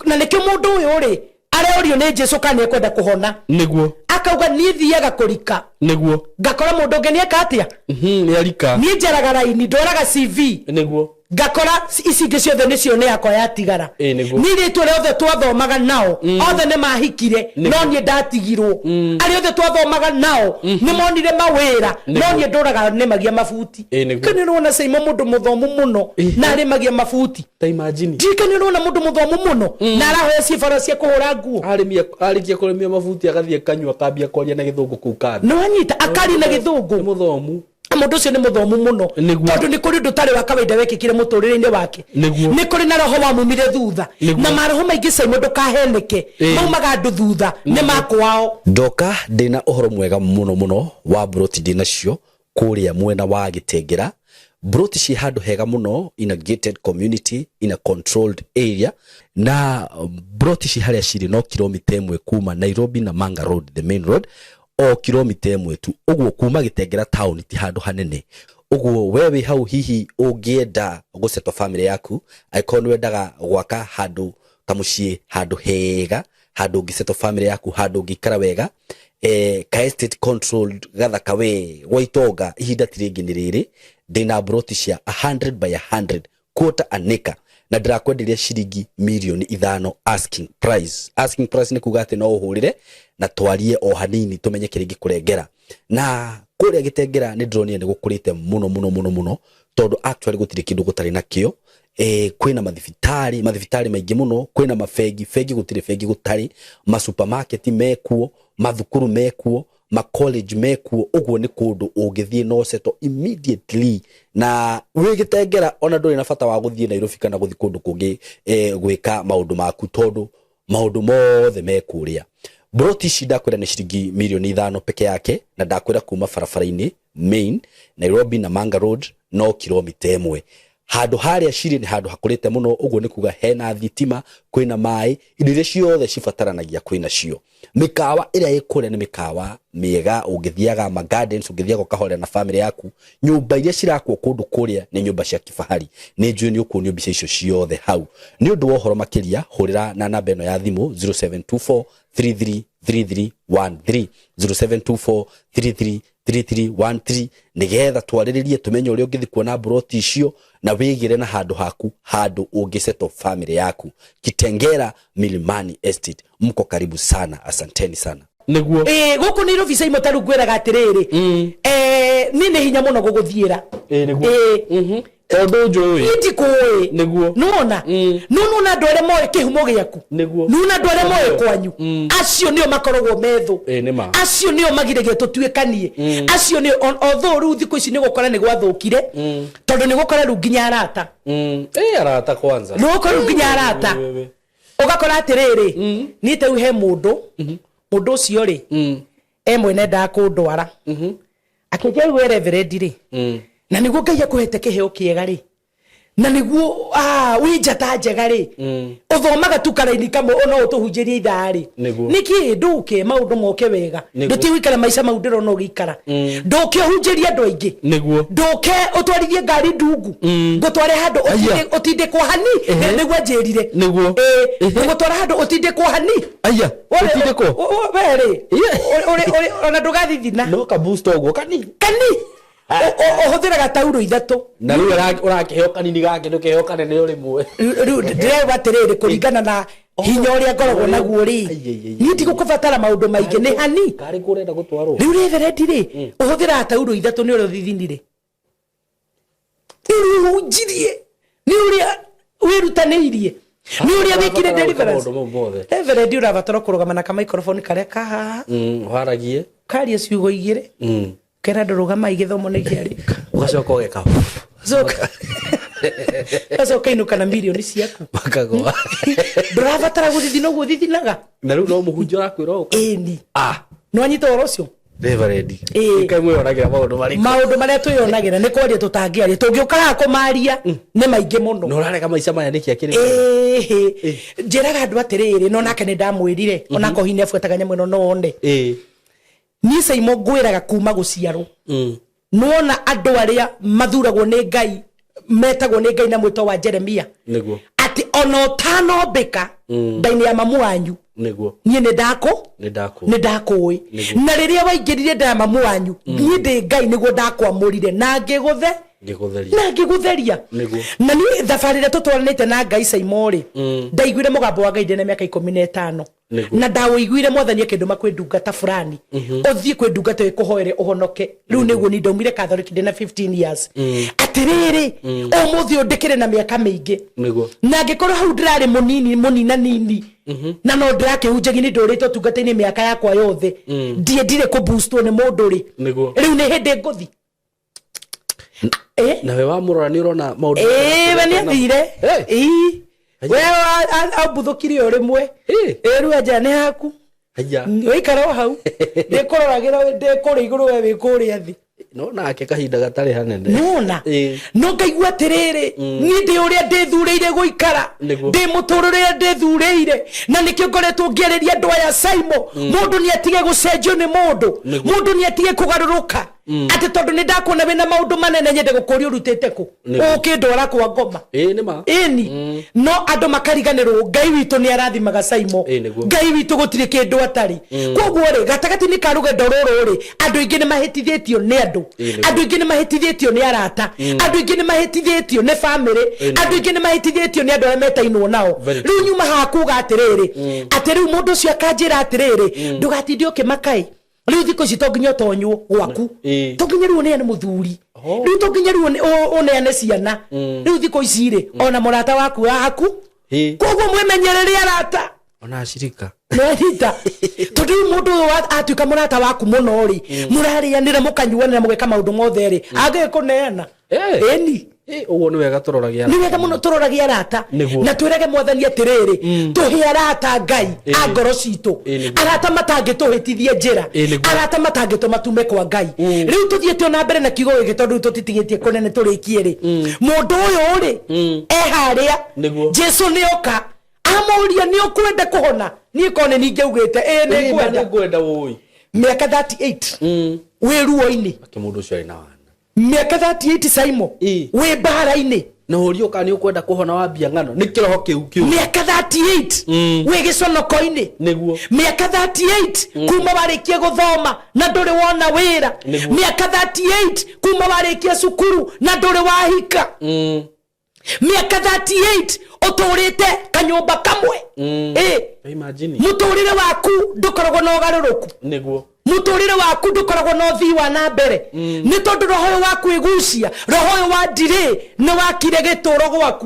S1: na nikio mundu uyu ri areorio ni Jesu kana ekwenda kuhona
S2: niguo
S1: akauga ni thiaga kurika
S2: niguo
S1: ngakora mundu ngeni akatia
S2: ni arika
S1: ni njaraga raini ndoraga CV
S2: niguo
S1: ngakora ici ingĩ ciothe nĩcio nĩ yakwa yatigara nĩ rĩtwa rĩothe twathomaga nao othe nĩ mahikire no niĩ ndatigirwo arĩa othe twathomaga nao nĩ monire mawĩra no niĩ ndũraga nĩmagia mabuti kanĩ ũrona Simon mũndũ mũthomu mũno na arĩmagia mabuti
S2: ta imagine
S1: kanĩ ũrona mũndũ mũthomu mũno na arahoya ciĩbara cia kũhũra nguo
S2: arĩkia kũrĩmia mabuti agathiĩ kanyua akambia kwaria na gĩthũngũ kũu kando
S1: no anyita akari na gĩthũngũ
S2: mũthomu
S1: mundu ucio ni muthomu muno tondu ni kuri ndutari wa kawaida wekikire muturire-ini wake ni kuri na roho wa mumire thutha na maroho maingi Simon ndukaheneke maumaga ndu thutha ni makwao
S2: ndoka ndina uhoro mwega muno wa broti ndinacio kuria mwena wa Gitengera broti ci handu hega muno in a gated community in a controlled area na broti ci haria ciri no kilomita 1 kuma Nairobi na Manga Road the main road o kilomita 1 tu uguo kuma Gitengera town ti handu hanene uguo wewe hau hihi ungienda gusetwa family yaku aikonu wendaga gwaka handu kamucie handu hega handu ngisetwa family yaku handu ngikara wega ka estate controlled gathaka we waitonga ihinda tiringi ni riri ndina broti cia 100 by 100 quarter an acre na ndirakwenderia ciringi milioni 5 asking price ni kuga ati no uhurire na twarie o hanini tumenye kiringi kurengera na kuria Gitengera ni ndronia ni gukurite muno tondu actually gutire kindu gutari nakio kwina mathibitari maingi muno kwina mafegi gutire fegi gutari ma supermarket mekuo mathukuru mekuo ma college mekuo uguo ni kundu ungithie no seto immediately na wi Gitengera ona nduri na bata wa guthie Nairobi kana guthi kundu kungi gwika maundu maku tondu maundu mothe mekuria broti shida kwenda ni shiringi milioni 5 peke yake na ndakwira kuma farafara-ini main Nairobi na Manga Road no kilomita 1 handu haria shiri ni handu hakurite muno uguo ni kuga hena thitima kwina mai indo ciothe cibataranagia kwina cio mikawa ira ikure ni mikawa miega ungithiaga ma gardens ungithiaga ukahorera na family yaku nyumba iria cirakwo kundu kuria ni nyumba cia kifahari ni njui ni ukunio mbica icio ciothe hau ni undu wa uhoro makiria hurira na namba eno ya thimu 0724 333313 0724 3313 nigetha twariririe tumenye uri ungithi kuona broti icio na wigire na handu haku handu ungiseto family yaku Kitengera Milimani Estate mko karibu sana asanteni sana niguo
S1: guku ni Nairobi Simon taru gweraga atiriri ni hinya muno guguthiira
S2: niguo tondu njui
S1: ndikui
S2: niguo
S1: nona nona ndwere moe kihumo giaku
S2: niguo
S1: nona ndwere moe kwanyu acio nio makorogwo methu
S2: nima
S1: acio nio magirege tutuikanie acio nio although ru thiku ici ni gukora ni gwathukire tondu ni gukora ru nginya arata
S2: arata kwanza
S1: no gukora nginya arata ugakora atiriri ni te uhe mundu ucio ri mwene ndakundwara akijai we reverend ri na niguo Ngai akuhete kiheo kiega ri na niguo winjata njega ri uthomaga tu karaini kamwe ona utuhunjirie ithari niki nduke maundu moke wega nduti wikara maisha maudiro no gikara nduke hunjirie andu aingi nduke utwarithie ngari ndungu ngutware handu utinde kwa hani niguo njirire niguo ngutware handu utinde kwa hani
S2: aya utinde kwa
S1: were ona ndugathithina
S2: no ka boost ogwo kani
S1: uhuthiraga tauro 3
S2: na riu urakiheo kanini gake ndukeho kanene uri mwe
S1: riu ndireba atiriri kuringana na hinya uria ngoragwo naguo ri ni ndigukubatara maundu maingi ni hani
S2: kari kurenda gutwarwo
S1: riu reverend ri uhuthiraga tauro 3 ni uri thithinire riu unjirie ni uria wirutaniirie ni uria wikire deliverance reverend urabatara kurugama na microphone karia kaha
S2: haragie
S1: karia ciugo igire kera ndurugama igithomo ni kiarika
S2: ugacoka ugeka
S1: zoka Sasa ukainuka na milioni ciaku
S2: Makagwa.
S1: ndurabatara guthithina guo thithinaga
S2: Na riu no muhunjo rakwira uka.
S1: ni no anyita oro cio
S2: Reverend. Kai mwe onagira maundu
S1: maria tuyonagira ni kwaria tutangiaria tungiukaga kumaria ni maingi muno
S2: no rarega maica maya niki akiri
S1: njiraga andu atiriri no nake ni ndamwirire ona ko hinya fuataga nyamwe no one ni Saimo ngwiraga kuma guciarwo nona andu aria mathuragwo ni Ngai metagwo ni Ngai na mwito wa Jeremia
S2: niguo
S1: ati ono tano beka ndaini ya mamu wanyu
S2: niguo
S1: nie ni ndakui na riria waingirire nda mamu wanyu nie ndi Ngai niguo ndakwamurire na ngigutheria na ni thabarire tutwaranite na Ngai Saimo ri ndaiguire mugambo wa Ngai ndene miaka 15 na ndawiguire mwathani kindu makwendungata fulani uthie kwendungata ikuhoere uhonoke riu niguo ni ndaumire Catholic ndena 15 years atiriri umuthi undikire na miaka mingi na ngikorwo hau ndirari munina nini na no ndirakihunjagia ni ndurite tungata-ini miaka yakwa yothe ndire ku boostwo ni mundu ri riu ni hindi nguthi
S2: na we wa murora ni urona maundu
S1: we ni athire we abuthukirie o rimwe riu anja ni haku wikara hau ndikuroragira ndikuri iguru we wikuria thi
S2: no nake kahinda gatari hanene
S1: nona no ngaigua atiriri ni ndi uria ndithureire guikara ndi muturire ndithureire na nikio ngoretwo ngiereria andu aya Saimo mundu ni atige gucenjio ni mundu ni atige kugaruruka ati tondu ni ndakuona wina maundu manene nyende gukuria urutite ku ukindwara kwa ngoma
S2: nima
S1: ni no andu makariganirwo Ngai witu ni arathimaga Saimo Ngai witu gutire kindu atari koguo ri gatagati ni karugendo ruru ri andu ingi ni mahitithitio ni andu ingi ni mahitithitio ni arata andu ingi ni mahitithitio ni family andu ingi ni mahitithitio ni andu metainwo nao riu nyuma hakuga atiriri ati riu mundu ucio akanjira atiriri ndugatinde ukimakai riu thiko citonginya tonywo gwaku tonginya riu ne muthuri riu tonginya riu one ciana riu thiko icire ona murata waku haku koguo mwemenyerere arata
S2: ona ashirika
S1: nehita tondu mundu atuika murata waku muno ri murarianira mukanyuanira mugeka maundu mothe ri agikuneana eni
S2: uguo ni wega turoragia
S1: ni wega muno turoragia arata na twirege mwathani atiriri tuhi arata Ngai a ngoro citu arata matangituhitithie njira arata matangituma kwa Ngai riu tuthiete ona mbere na kigo giki tondu tutitigitie kunene turikie ri mundu uyu ri haria Jesu ni oka amuria ni ukwenda kuhona ni kone ninge ugite ni
S2: kwenda woi
S1: miaka 38 wiruo-ini
S2: akimundu ucio ina wana
S1: miaka 38 Saimo wi bara-ini
S2: na urio kani ukwenda kuhona wambia ngano ni kiroho kiu
S1: miaka 38 wi giconoko-ini
S2: niguo
S1: miaka 38 kuma warikie guthoma na nduri wona wira miaka 38 kuma warikie cukuru na nduri wahika miaka 38 uturite kanyumba kamwe
S2: imagine
S1: muturire waku ndukoragwo na ugaruruku
S2: niguo
S1: muturire waku ndukoragwo na uthii wa na mbere ni tondu roho wa kwigucia roho wa ndire ni wakire gituro gwaku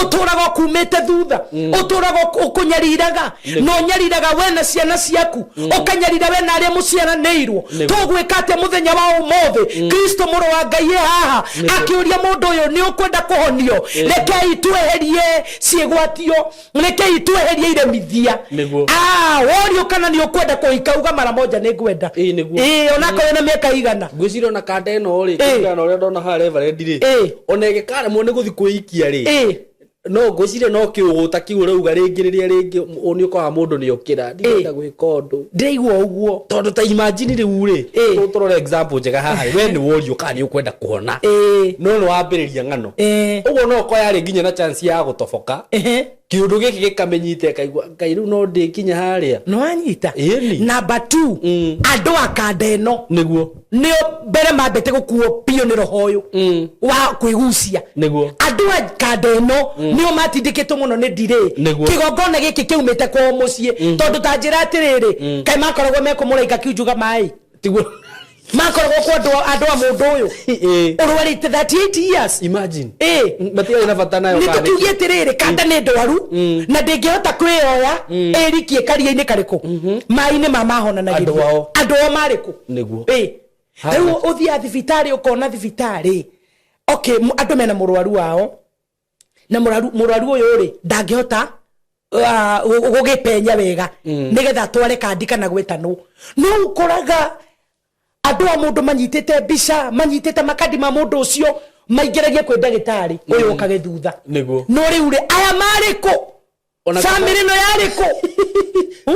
S1: uturaga kumete thutha uturaga ukunyariraga no nyariraga we na ciana ciaku ukanyarira we na aria muciana neirwo tugwikate muthenya wa umothe Kristo muru wa Ngai haha akiuria mundu uyu ni ukwenda kuhonio rekei tweherie ciigwatio rekei tweherie iremithia worio kana ni ukwenda kuikauga mara moja ni ngwenda onako wena miaka igana
S2: ngwicira na kanda ino ri kana uria ndona ha Reverend ri onege kare mu ni guthi kuikia ri no ngwicire no kiuguta kiu rauga ringiriria ringi oni ukoha mundu ni ukira ndirenda gwika undu
S1: ndeigwa uguo
S2: tondu ta imagine riu ri turore example njega haha we ni worio kani ukwenda kuona no wambiriria ngano uguo no ko yari nginya na chance ya gutoboka kiundu giki gikamenyite kaigwa Ngai riu no ndikinya haria
S1: no anyita number 2 andu akandeno
S2: niguo
S1: nio mbere mambete gukuo pio ni roho uyu wa kwigucia
S2: niguo
S1: andu akandeno nio matindikitwo muno ni ndire kigongona giki kiumite kwa mucie tondu ta njira atiriri kai makoragwo mekumuraika kiujuga mai tiguo makoragwo kwa andu a mundu uyu urwarite 38 years
S2: imagine matiga ina bata nayo
S1: kana ni tugie tiriri kanda ni ndwaru na ndingihota kwioya erikie karia-ini kariku mai-ini mamahona na giru andu o mariku
S2: niguo
S1: riu uthia thibitari ukona thibitari okay andu mena murwaru wao na muraru uyu ri ndangihota gugipenya wega nigetha tware kandi kana gwetano no ukoraga andu a mundu manyitite bisha manyitite makadi ma mundu ucio maingiragie kwi ndagitari uyu ukage thutha no riu ri aya mariko family no yariko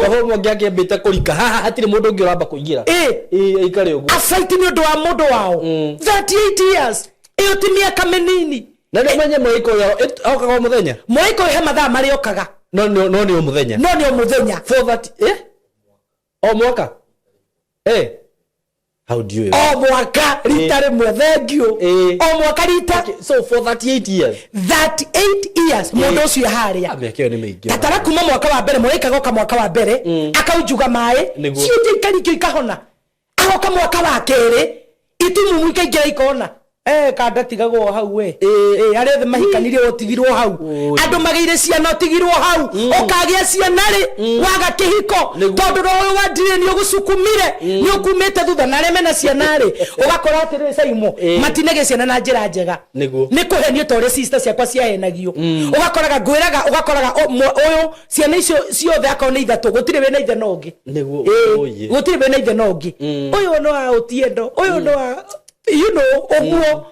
S2: Kaho mwangiake mbita kurika haha hatire mundu ungi uramba kuingira ikare ugu
S1: afaiti ni undu wa mundu wao 38 years iyo ti miaka minini
S2: na ndio mwenye mwiko yao okaga muthenya
S1: mwiko he mathaa mari okaga
S2: no ni muthenya
S1: for that
S2: o mwaka how do you
S1: o mwaka ritare mwethengio o mwaka rita
S2: so for 38 years
S1: mundu ucio haria
S2: amekeo ni mingi
S1: tatara kuma mwaka wa mbere mwikaga oka mwaka wa mbere akaujuga mai ciute ikarikio ikahona agoka mwaka wa kere itumu mwika ingira ikona kanda tigagwo hau arethe mahikanirie otigirwo hau andu magiire ciana otigirwo hau okagia ciana ri waga kihiko tondu royo wandire ni ugusukumire ni ukumite thutha na remena ciana ri ugakora atiri Saimo matinege ciana na njira njega ni kuhenio tore sister ciakwa ciahenagio ugakoraga ngwiraga ugakoraga uyu ciana icio ciothe akone ithatu gutire we na ithe nongi gutire we na ithe nongi uyu no autiendo uyu no oguo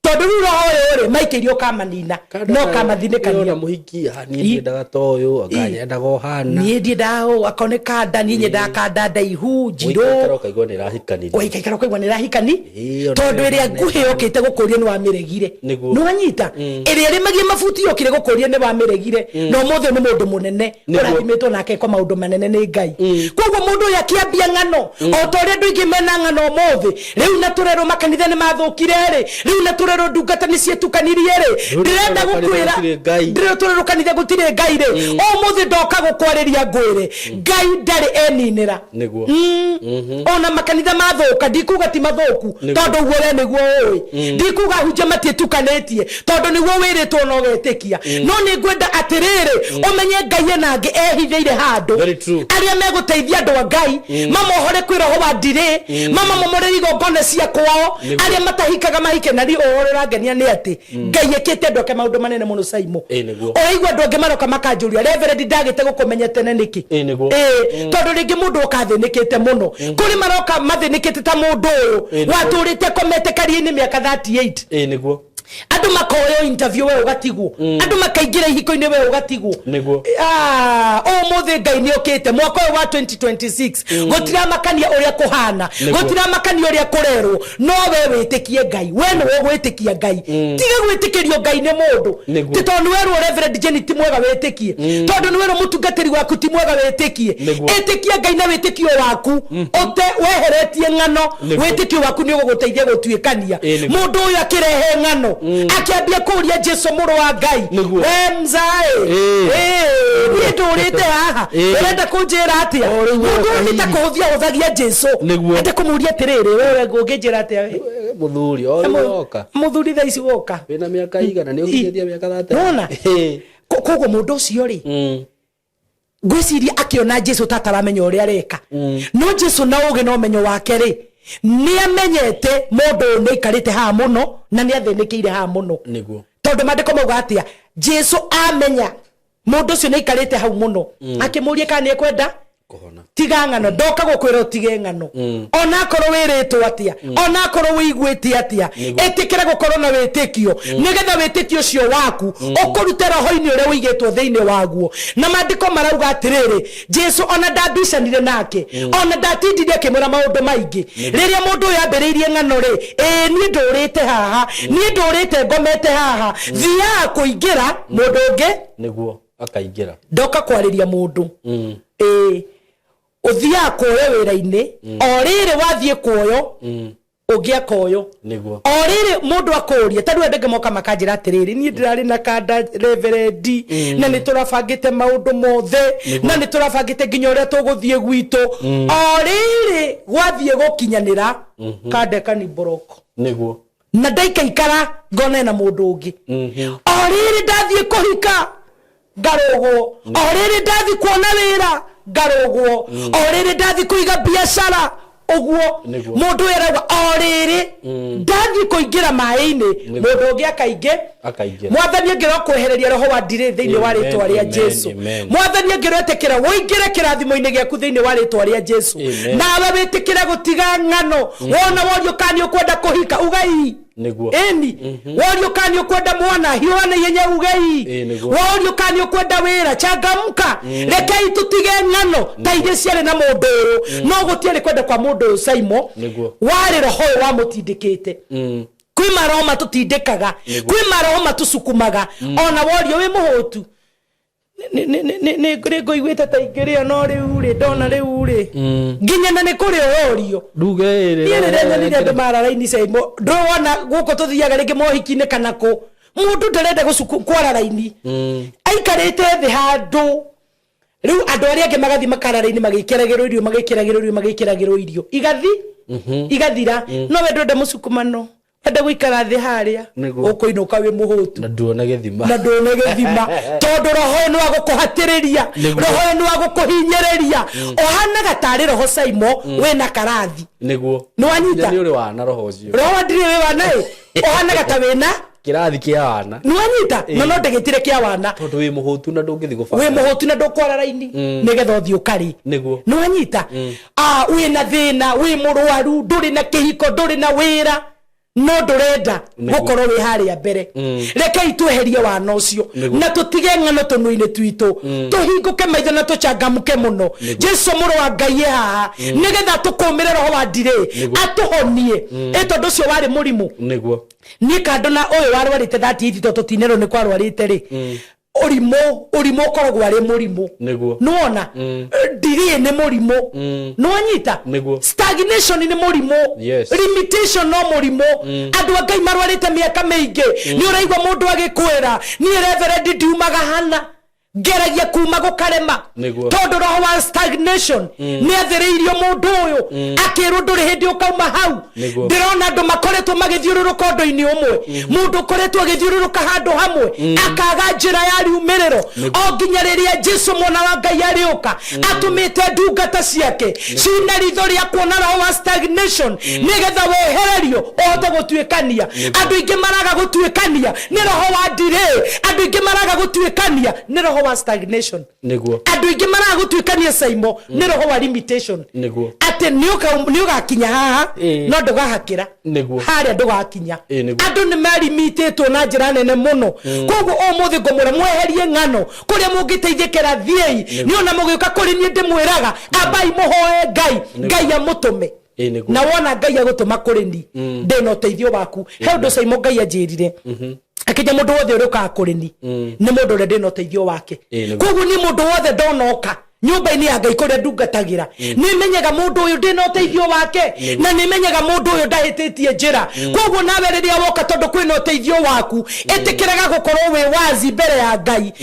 S1: tondu roho ri maikirio kamanina no kamathinekania
S2: na muhiki ni ndendaga toyo akanyenda gohana
S1: ni ndiendao akoneka ndani nyenda kanda ndaihu njiro
S2: kaigwa ni rahikani
S1: oikeikara kaigwa ni rahikani tondu iria nguhi okite gukuria ni wa miregire no anyita iria rimagie mafuti okire gukuria ni wa miregire no mothe ni mundu munene urathimitwo nake kwa maundu manene ni Ngai koguo mundu yakiambia ngano o tore ndu ingi mena ngano mothe riu na turero makanitha ni mathukire ri riu na turero ndungata ni cietukanirie ri ndirenda gukwira ndiro turero kanitha gutire Ngai ri o mothe ndoka gukwariria ngwire Ngai ndari eninira
S2: niguo
S1: ona makanitha mathuka ndikuga ti mathuku tondu guore niguo oi ndikuga hunja matietukanetie tondu niguo wiritwo no getikia no ni ngwenda atiriri umenye Ngai enange ehithiire handu aria meguteithia andu a Ngai mamohore kwiroho wa ndire mama momoreri gongone cia kwao aria matahikaga mahike na ri ohorera ngenia ni ati Ngai ekete ndoke maundu manene muno Saimo oigwa ndoge maroka makanjuria reverend ndagite gukumenya tene niki tondu ringi mundu ukathinikite muno kuri maroka mathinikite ta mundu uyu waturite komete kariini miaka 38
S2: niguo
S1: andu makoyo interview we ugatigwo andu makaingira ihiko-ini we ugatigwo o muthe Ngai ni okite mwaka wa 2026 gutira makania uria kuhana gutira makania uria kurerwo no we witikie Ngai we no gwitikia Ngai tiga gwitikirio Ngai ni mundu ti tondu weru reverend Jenny ti mwega witikie tondu ni weru mutungatiri waku ti mwega witikie itikia Ngai na witikio waku ote weheretie ngano witikio waku ni uguguteithia gutuikania mundu uyu akirehe ngano akiambia kuria Jesu muru wa Ngai we mzae ni ndurite haha urenda kunjira atia mundu nitakuhuthia uthagia Jesu ate kumuria tiriri wewe ngungijira atia
S2: muthuri oka
S1: muthuri tha ici woka
S2: wina miaka igana ni ungithia miaka 30
S1: nona koguo mundu ucio ri ngwiciria akiona Jesu tataramenya uria areka no Jesu na uge no menyo wake ri ni amenyete mundu ni ikarite ha muno na ni athinikiire ha muno
S2: niguo
S1: tondu mandiko mauga atia Jesu amenya mundu ucio ni ikarite hau muno akimuria kana ni ekwenda
S2: kuhona
S1: tiga ngano ndoka gukwira utige ngano ona korwo wiritwo atia ona korwo wiguitie atia etikira gukorwo na witikio nigetha witikio cio waku ukurute roho-ini uria wigitwo thiini waguo na mandiko marauga atiriri Jesu ona ndambicanire nake ona ndatindirie akimura maundu maingi riria mundu uyu ambiriirie ngano ri ni ndurite haha ni ndurite ngomete haha thia kuingira mundu ungi
S2: niguo akaingira
S1: ndoka kwariria mundu uthia kuoyo wira-ini o riri wathie kuoyo ugia koyo
S2: niguo
S1: o riri mundu akuria tandu endege moka makanjira atiriri ni ndirari na kanda reverend na ni turabangite maundu mothe na ni turabangite nginya uria tuguthie gwitu o riri gwathie gukinyanira kanda kani boroko
S2: niguo
S1: na ndaikaikara ngone na mundu ungi o riri ndathie kuhika ngarugwo o riri ndathi kuona wira ngarugwo o riri ndathi kuiga biashara oguo mundu eraga oriri ndathi kuingira mai-ini mundu ungi akainge mwathani ngiro kwehereria roho wa ndire thiini wa ritwa ria Jesu mwathani ngiro etekera woingire kirathimo-ini giaku thiini wa ritwa ria Jesu nawe witikira gutiga ng'ano wona worio kani ukwenda kuhika ugai eni worio kani ukwenda mwana hiwana yenye ugai worio kani ukwenda wira changamka rekei tutige ng'ano ta iria ciare na mundu no gutiere kwenda kwa mundu Saimo wari roho wa mutindikite kwi maroho matutindikaga kwi maroho matusukumaga ona worio wi muhutu ni ngoigwite ta ingiria no riu ri ndona riu ri nginya na ni kuri orio
S2: nduge iri
S1: ni ndenyanire andu mararaini Saimo ndona guko tuthiaga ringi mohiki-ini kana ku mundu ndarenda kwara raini aikarite thi handu riu andu aria angi magathi makararaini magikiragirwo irio igathi igathira no we ndenda musukumano ende guikara thi haria ukuinuka wi muhutu
S2: na nduona githima
S1: tondu roho ni agukuhatiriria roho ni agukuhinyiriria ohana gatari roho Saimo wena karathi
S2: niguo
S1: ni wanyita
S2: ni uri wana roho ucio
S1: roho ndiri wi wana ohana gatawena
S2: kirathi kia wana
S1: ni wanyita no ndegitire kia wana
S2: tondu wi muhutu na ndungithi gubara
S1: wi muhutu na ndukwara raini nigetha uthi ukari
S2: niguo
S1: ni wanyita wina thina wi murwaru nduri na kihiko nduri na wira no ndurenda gukorwo wi haria mbere rekei tweherie wana ucio na tutige ng'ano tunui-ini twitu tuhinguke maitho na tuchangamuke muno Jesu muru wa Ngai haha nigetha tukumire roho wa ndire atuhonie tondu ucio wari murimu
S2: niguo
S1: ni kando na uyu warwarite 38 to tutinero ni kwarwarite ri urimo korogwo ari murimu nuona ndiri ni murimu nuonyita stagnation ni murimu limitation no murimu andu Ngai marwarite miaka mingi ni uraigwa mundu agikwira ni reverend ndiumaga hana geragia kuma gukarema tondu roho wa stagnation ni athiriirio mundu uyu akirwo nduri hindi ukauma hau ndirona andu makoretwo magithiururuka ndu-ini umwe mundu koretwo agithiururuka handu hamwe akaga njira ya riumiriro o nginya riria Jesu mwana wa Ngai ariuka atumite ndungata ciake cina ritho ria kuona roho wa stagnation nigetha wehererio ohote gutuikania andu ingi maraga gutuikania ni roho wa ndire andu ingi maraga gutuikania ni roho wa stagnation
S2: niguo
S1: andu ingi maraga gutuikania Saimo ni roho wa limitation
S2: niguo
S1: ate ni ugakinya haha no ndugahakira haria ndugakinya andu ni marimititwo na njira nene muno koguo umuthi ngumura mweherie ng'ano kuria mungiteithikira thiei ni ona mugiuka kuri ni ndimwiraga abai muhoe Ngai amutume na wona Ngai agutuma kuri ni ndina uteithio waku he undu Saimo Ngai anjirire akija mundu wothe uruka kuri ni mundu uria ndina uteithio wake koguo ni mundu wothe ndonoka nyumba-ini ya Ngai kuria ndungatagira ni menyaga mundu uyu ndina uteithio wake na ni menyaga mundu uyu ndahititie njira koguo nawe riria woka tondu kwina uteithio waku etikiraga gukorwo wi wazi mbere ya Ngai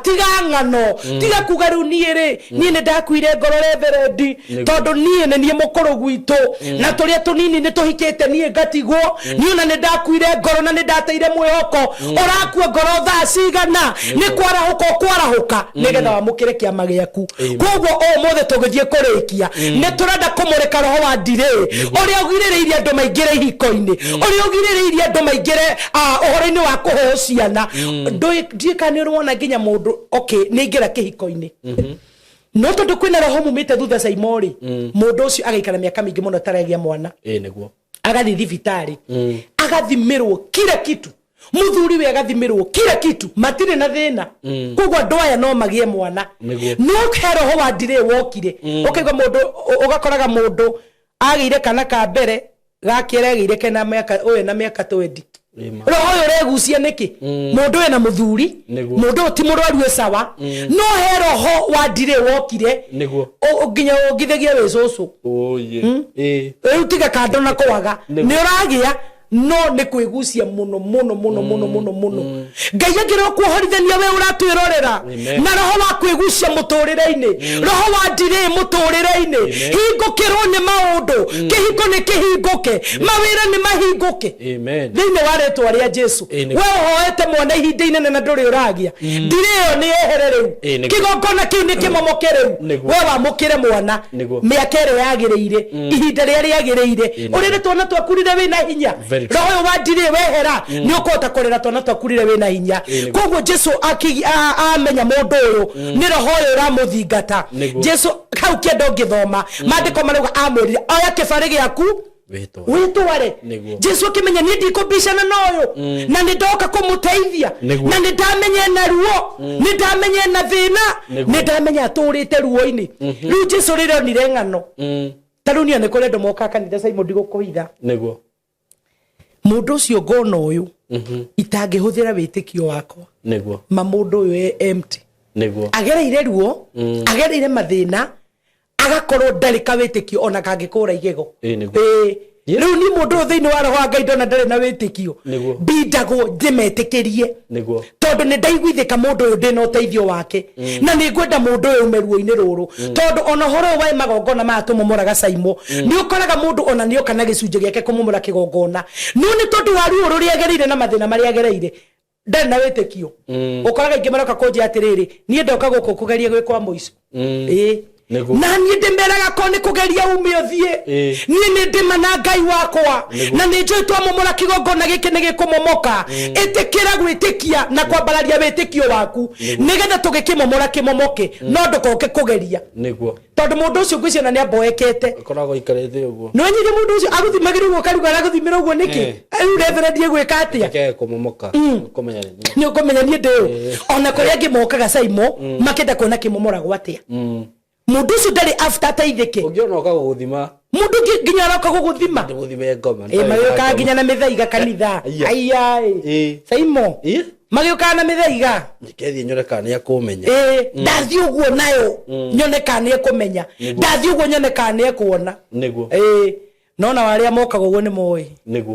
S1: tiga ng'ano tiga kuga riu nie ri nie ni ndakuire ngoro reverend tondu nie ni nie mukuru gwitu na turia tunini ni tuhikite nie ngatigwo ni ona ni ndakuire ngoro na ni ndateire mwihoko urakua ngoro thaa cigana ni kwarahuka nigetha wamukire kiama giaku koguo mothe tugithie kurikia ni turenda kumurika roho wa ndire uria ugiririirie andu maingire ihiko-ini uria ugiririirie andu maingire uhoro-ini wa kuheo ciana ndiika ni urwona nginya mundu ni ingira kihiko-ini no tondu kwina roho mumite thutha Saimo ri mundu ucio agaikara miaka mingi muno taragia mwana
S2: niguo
S1: agathi thibitari agathimirwo kila kitu muthuri we agathimirwo kila kitu matire na thina koguo andu aya no magie mwana no roho wa ndire wokire ukaigwa mundu ugakoraga mundu agire kana ka mbere gakire agire kana miaka uyu na miaka 20 roho uyu regucia niki mundu we na muthuri mundu ti murwaru sawa no he roho wa ndire wokire nginya ungithagia we cucu
S2: riu
S1: tiga kando na kwaga ni uragia no nĩ kwĩgucia mũno Ngai angĩrwo kuohorithania we ũratwĩrorera na roho wa kwĩgucia mũtũrĩre-inĩ roho wa ndirĩ mũtũrĩre-inĩ hingũkĩrwo nĩ maũndũ kĩhiko nĩ kĩhingũke mawĩra nĩ mahingũke thĩinĩ wa rĩtwa rĩa Jesu we ũhoete mwana ihinda inene na ndũrĩ ũragia ndirĩ ĩyo nĩ ehere rĩu kĩgongona kĩu nĩ kĩmomoke rĩu we wamũkĩre mwana mĩaka ĩrĩa yagĩrĩire ihinda rĩrĩa rĩagĩrĩire ũrĩrĩ twana twakurire wĩna hinya roho ũyũ wa ndirĩ wehera nĩ ũkũhota kũrera twana twakurire wĩna hinya koguo Jesu amenya mũndũ ũyũ nĩ roho ũyũ ũramũthingata Jesu hau kĩenda ũngĩthoma maandĩko marauga amwĩrire oya kĩbarĩ gĩaku wĩtware Jesu akĩmenya niĩ ndikũmbicana na ũyũ na nĩ ndoka kũmũteithia na nĩ ndamenya na ruo nĩ ndamenya na thĩna nĩ ndamenya atũrĩte ruo-inĩ rĩu Jesu rĩrĩa onire ng'ano tarĩu nĩ kũrĩ andũ moka kanitha Simon ndigũkũhitha mũndũ ũcio ngona ũyũ itangĩhũthĩra wĩtĩkio wakwa ma mũndũ ũyũ empty agereire ruo agereire mathĩna agakorwo ndarĩ kawĩtĩkio ona kangĩkũra igego rĩu ni mũndũ thĩinĩ wa roho wa Ngai ndona ndarĩ na wĩtĩkio mbindagwo ndĩmetĩkĩrie tondũ nĩ ndaiguithĩka mũndũ ũyũ ndĩna ũteithio wake na nĩ ngwenda mũndũ ũyũ ume ruo-inĩ rũrũ tondũ ona ũhoro ũyũ wa magongona maya tũmomoraga Simon nĩ ũkoraga mũndũ ona nĩ oka na gĩcunjĩ gĩake kũmomora kĩgongona no nĩ tondũ wa ruo rũrĩa agereire na mathĩna marĩa agereire ndarĩ na wĩtĩkio ũkoraga ingĩ maroka kũnjĩra atĩrĩrĩ niĩ ndoka gũkũ kũgeria gwĩkwa mũico na niĩ ndĩmeraga ko nĩ kũgeria ume ũthiĩ niĩ nĩ ndĩma na Ngai wakwa na nĩ njũĩ twamomora kĩgongona gĩkĩ nĩ gĩkũmomoka ĩtĩkĩra gwĩtĩkia na kwambararia wĩtĩkio waku nĩgetha tũgĩkĩmomora kĩmomoke no ndũkoke kũgeria tondũ mũndũ ũcio ngwĩciana nĩ amboekete
S2: akoragwo ikarĩte ũguo
S1: no nyire mũndũ ũcio agũthimagĩrwo ũguo karuga agũthimĩra ũguo nĩkĩ rĩu reverendie gwĩka atĩa
S2: kũmomoka kũmenya
S1: nĩ ũkũmenya niĩ ndĩũ ona kũrĩa ngĩmokaga Simon makĩenda kuona kĩmomora gwatĩa mũndũ ũcio ndarĩ after ateithĩke
S2: ũngĩona ũka gũgũthima
S1: mũndũ nginya aroka gũgũthima
S2: ndĩgũthime ngoma
S1: magĩũkaga nginya na mĩthaiga kanitha Simon magĩũkaga na mĩthaiga
S2: ndikethiĩ nyone kana nĩ akũmenya
S1: ndathiĩ ũguo nayo nyone kana nĩ ekũmenya ndathiĩ ũguo nyone kana nĩ ekuona no na warĩa mokaga ũguo nĩ